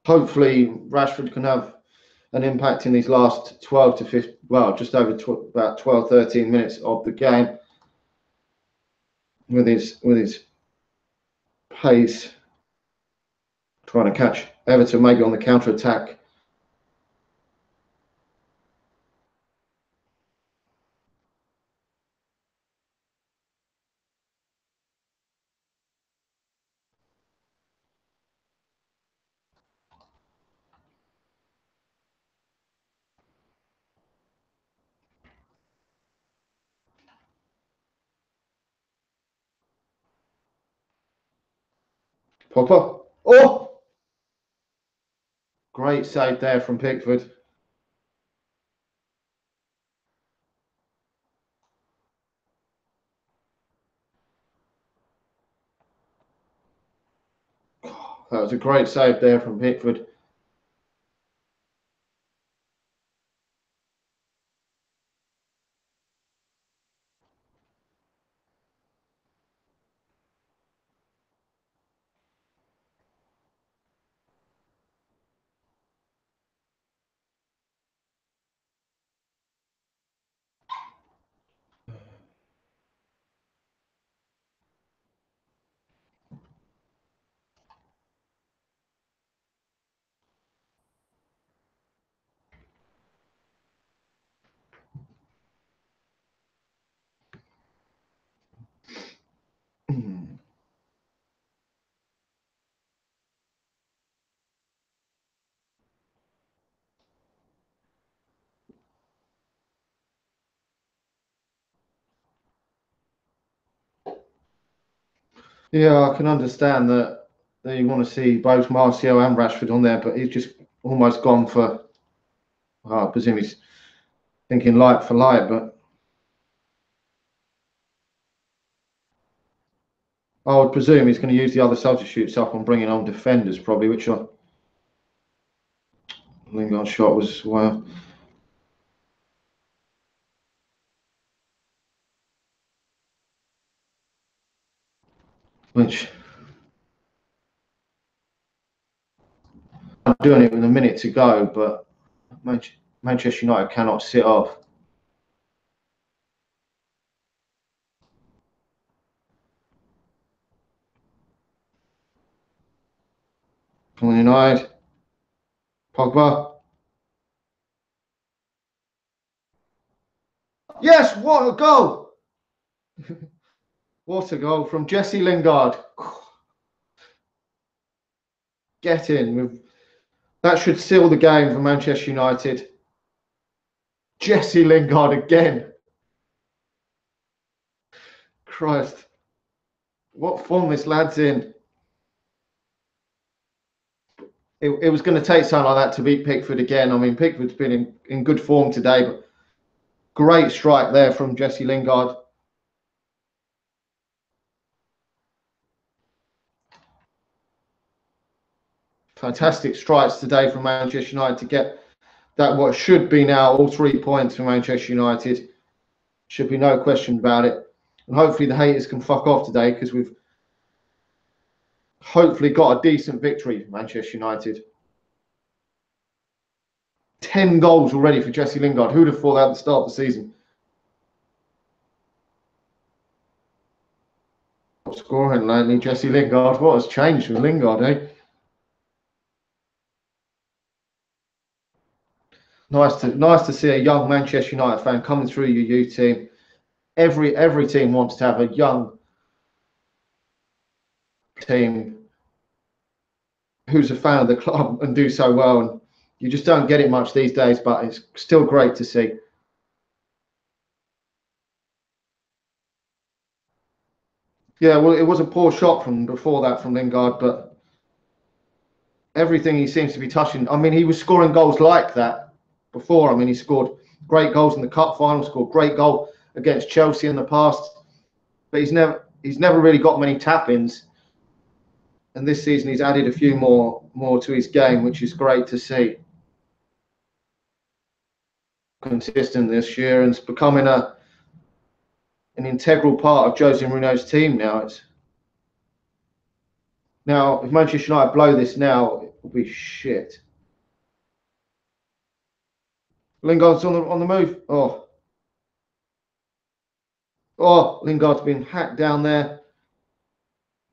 Hopefully, Rashford can have an impact in these last 12 to 15, well, just over about 12, 13 minutes of the game with his pace, trying to catch Everton maybe on the counter attack. Pogba. Oh! Great save there from Pickford. That was a great save there from Pickford. Yeah, I can understand that you want to see both Martial and Rashford on there, but he's just almost gone for, I presume he's thinking light for light, but I would presume he's going to use the other substitutes up on bringing on defenders probably, which Lingard's shot was, well, which I'm doing it with a minute to go, but Manchester United cannot sit off. Man United, Pogba. Yes, what a goal! What a goal from Jesse Lingard. Get in. That should seal the game for Manchester United. Jesse Lingard again. Christ. What form this lad's in. It was going to take something like that to beat Pickford again. I mean, Pickford's been in good form today, but great strike there from Jesse Lingard. Fantastic strikes today from Manchester United to get that what should be now all 3 points for Manchester United. Should be no question about it. And hopefully the haters can fuck off today because we've hopefully got a decent victory for Manchester United. 10 goals already for Jesse Lingard. Who'd have thought that at the start of the season? Scoring lately, Jesse Lingard. What has changed with Lingard, eh? Nice to see a young Manchester United fan coming through your youth team. Every team wants to have a young team who's a fan of the club and do so well. And you just don't get it much these days, but it's still great to see. Yeah, well, it was a poor shot from before that from Lingard, but everything he seems to be touching. I mean, he was scoring goals like that before. I mean, he scored great goals in the cup final, scored great goal against Chelsea in the past, but he's never really got many tap-ins. And this season he's added a few more to his game, which is great to see. Consistent this year, and it's becoming an integral part of Jose Mourinho's team now. Now, if Manchester United blow this now, it will be shit. Lingard's on the move. Lingard's been hacked down there.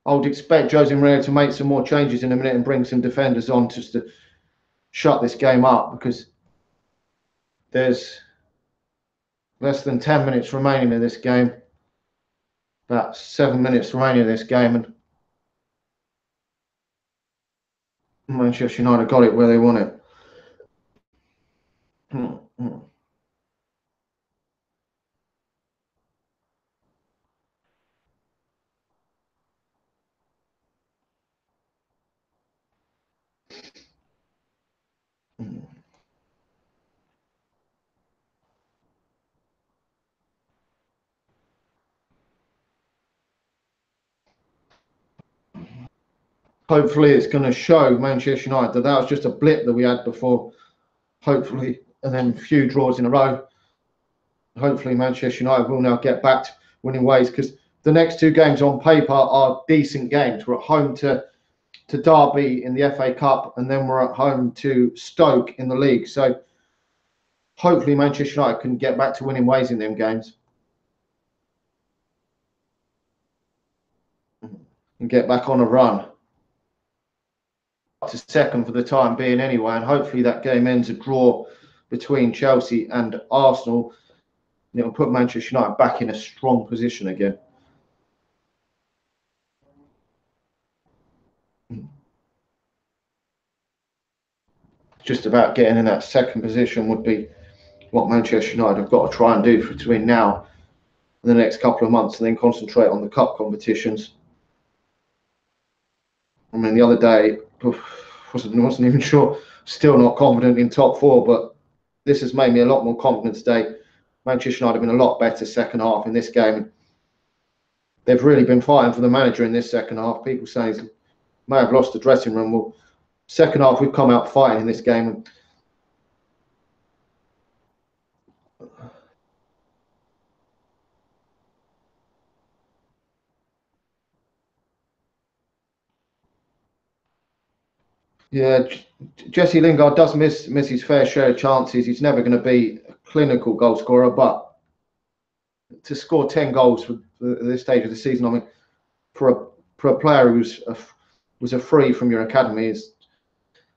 I would expect Jose Mourinho to make some more changes in a minute and bring some defenders on just to shut this game up, because there's less than 10 minutes remaining in this game. About 7 minutes remaining in this game, and Manchester United got it where they want it. hopefully it's going to show Manchester United that that was just a blip that we had before. Hopefully, and then a few draws in a row. Hopefully Manchester United will now get back to winning ways, because the next two games on paper are decent games. We're at home to Derby in the FA Cup, and then we're at home to Stoke in the league. So hopefully Manchester United can get back to winning ways in them games and get back on a run to second for the time being anyway, and hopefully that game ends a draw between Chelsea and Arsenal. It'll put Manchester United back in a strong position again. Just about getting in that second position would be what Manchester United have got to try and do between now and the next couple of months, and then concentrate on the cup competitions. I mean, the other day, wasn't even sure, still not confident in top four, but this has made me a lot more confident today. Manchester United have been a lot better second half in this game. They've really been fighting for the manager in this second half. People say he may have lost the dressing room. Well, second half, we've come out fighting in this game. Yeah, Jesse Lingard does miss his fair share of chances. He's never going to be a clinical goal scorer, but to score 10 goals for this stage of the season, I mean, for a player who was a free from your academy, is,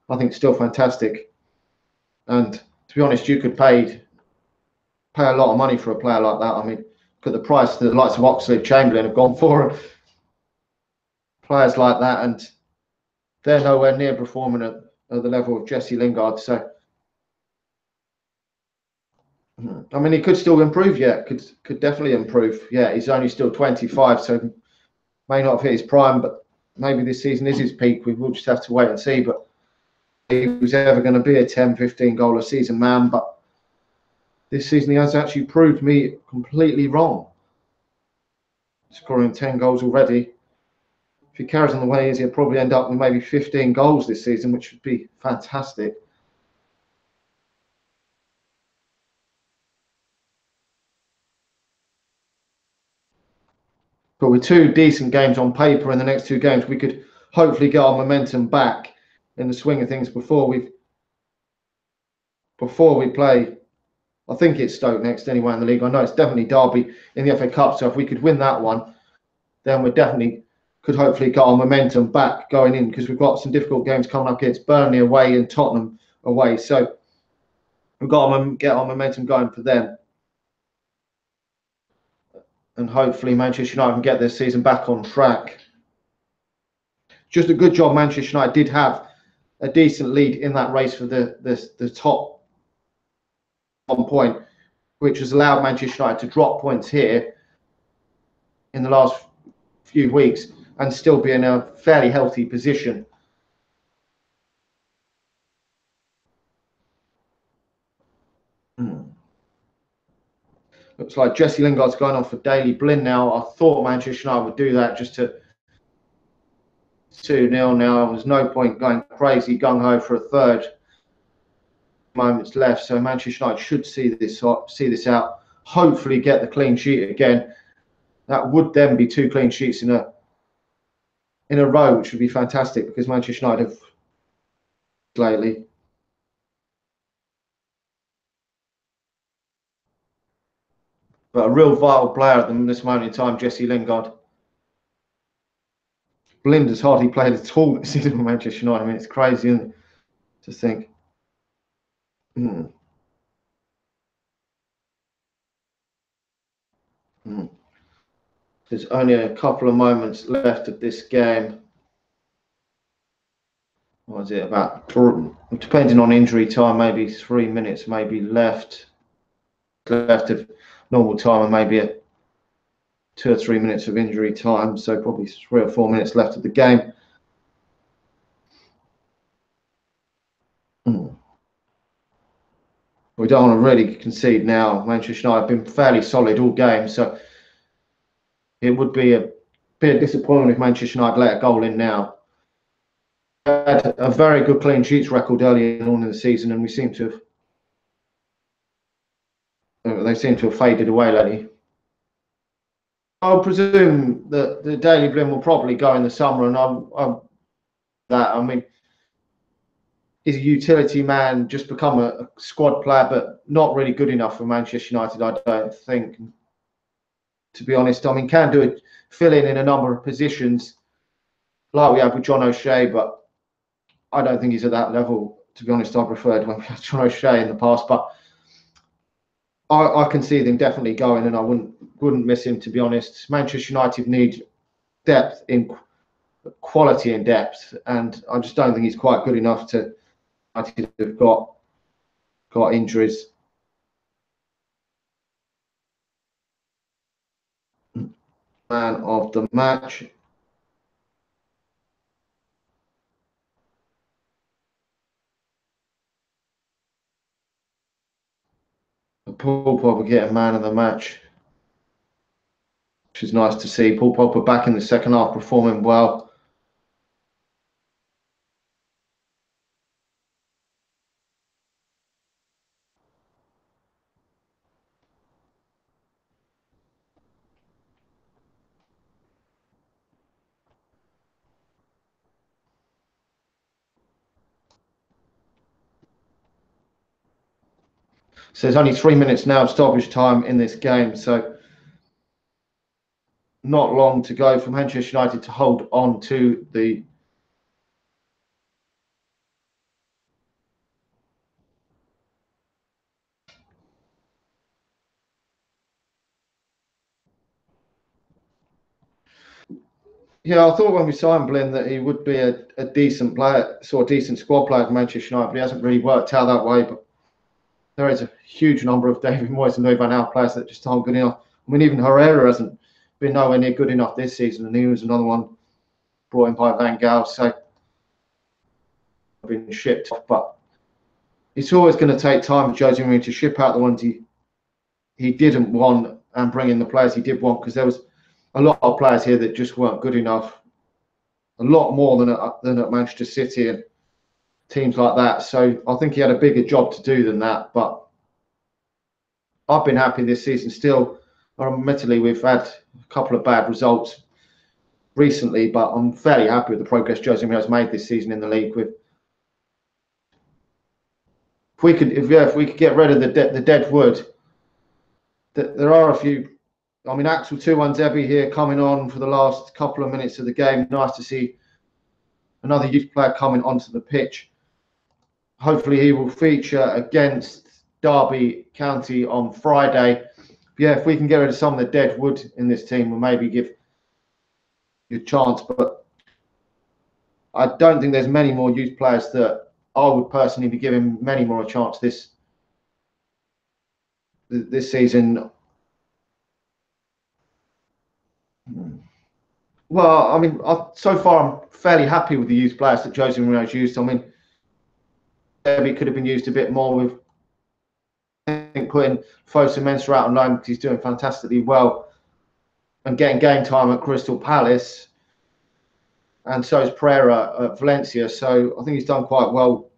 I think, still fantastic. And to be honest, you could pay a lot of money for a player like that. I mean, look at the price the likes of Oxlade, Chamberlain have gone for players like that, and they're nowhere near performing at the level of Jesse Lingard. So, I mean, he could still improve yet. Could definitely improve. Yeah, he's only still 25, so may not have hit his prime, but maybe this season is his peak. We will just have to wait and see. But he was ever going to be a 10, 15 goal a season man. But this season he has actually proved me completely wrong. Scoring 10 goals already. If he carries on the way he is, he'll probably end up with maybe 15 goals this season, which would be fantastic. But with two decent games on paper in the next two games, we could hopefully get our momentum back in the swing of things before we play. I think it's Stoke next anyway in the league. I know it's definitely Derby in the FA Cup. So if we could win that one, then we definitely could hopefully get our momentum back going in, because we've got some difficult games coming up against Burnley away and Tottenham away. So we've got to get our momentum going for them. And hopefully Manchester United can get this season back on track. Just a good job Manchester United did have a decent lead in that race for the top 1 point, which has allowed Manchester United to drop points here in the last few weeks and still be in a fairly healthy position. Looks like Jesse Lingard's going on for Daley Blind now. I thought Manchester United would do that just to 2-0 now. There's no point going crazy gung-ho for a third. Moments left, so Manchester United should see this out. Hopefully get the clean sheet again. That would then be 2 clean sheets in a row, which would be fantastic, because Manchester United have lately. But a real vital player at this moment in time, Jesse Lingard. Blind has hardly played at all this season for Manchester United. I mean, it's crazy, isn't it, to think. There's only a couple of moments left of this game. What is it, about, depending on injury time, maybe 3 minutes maybe left of normal time, and maybe 2 or 3 minutes of injury time, so probably 3 or 4 minutes left of the game. We don't want to really concede now. Manchester United have been fairly solid all game, so it would be a bit disappointing if Manchester United let a goal in now. had a very good clean sheets record early on in the season, and we seem to have, they seem to have faded away lately. I'll presume that the Daily Blind will probably go in the summer, and I mean, he's a utility man, just become a squad player, but not really good enough for Manchester United, I don't think. To be honest, I mean, can do it, fill in a number of positions like we have with John O'Shea, but I don't think he's at that level. To be honest, I preferred when we had John O'Shea in the past, but I can see them definitely going, and I wouldn't miss him, to be honest. Manchester United need depth in quality and depth, and I just don't think he's quite good enough to have got injuries. Man of the match. Paul Pogba getting man of the match, which is nice to see. Paul Pogba back in the second half, performing well. So there's only 3 minutes now of stoppage time in this game, so not long to go for Manchester United to hold on to the Yeah, I thought when we signed Blin that he would be a decent player, sort of decent squad player for Manchester United, but he hasn't really worked out that way. But there is a huge number of David Moyes and Louis Van Gaal players that just aren't good enough. I mean, even Herrera hasn't been nowhere near good enough this season, and he was another one brought in by Van Gaal, so been shipped off. But it's always going to take time for Jose Mourinho to ship out the ones he didn't want and bring in the players he did want, because there was a lot of players here that just weren't good enough, a lot more than at Manchester City and teams like that. So I think he had a bigger job to do than that. But I've been happy this season still. Admittedly, we've had a couple of bad results recently, but I'm fairly happy with the progress Jose Mourinho has made this season in the league. If we could get rid of the dead wood, there are a few. I mean, Axel Tuanzebe here coming on for the last couple of minutes of the game. Nice to see another youth player coming onto the pitch. Hopefully he will feature against Derby County on Friday. Yeah, if we can get rid of some of the dead wood in this team, we'll maybe give you a chance. But I don't think there's many more youth players that I would personally be giving many more a chance this season. Well, I mean, so far I'm fairly happy with the youth players that Jose Mourinho has used. I mean, maybe could have been used a bit more with, I think, putting Fosu Mensah out on loan, because he's doing fantastically well and getting game time at Crystal Palace. And so is Pereira at Valencia. So I think he's done quite well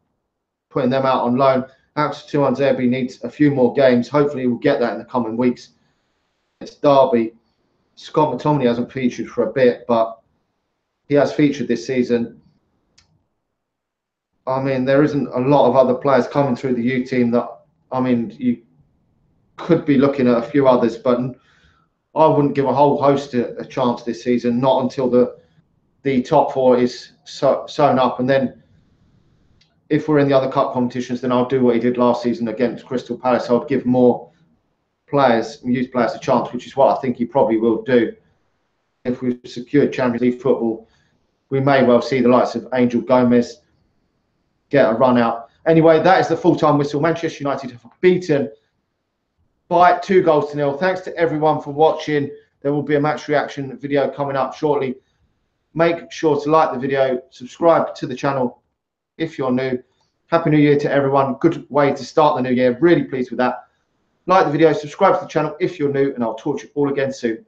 putting them out on loan. Axel Tuanzebe needs a few more games. Hopefully we'll get that in the coming weeks. It's Derby. Scott McTominay hasn't featured for a bit, but he has featured this season. I mean, there isn't a lot of other players coming through the U team that, I mean, you could be looking at a few others, but I wouldn't give a whole host a chance this season, not until the top four is sewn up. And then if we're in the other cup competitions, then I'll do what he did last season against Crystal Palace. I'd give more players, youth players, a chance, which is what I think he probably will do. If we've secured Champions League football, we may well see the likes of Angel Gomez get a run out. Anyway, that is the full-time whistle. Manchester United have beaten by 2-0. Thanks to everyone for watching. There will be a match reaction video coming up shortly. Make sure to like the video, subscribe to the channel if you're new. Happy New Year to everyone. Good way to start the new year. Really pleased with that. Like the video, subscribe to the channel if you're new, and I'll talk to you all again soon.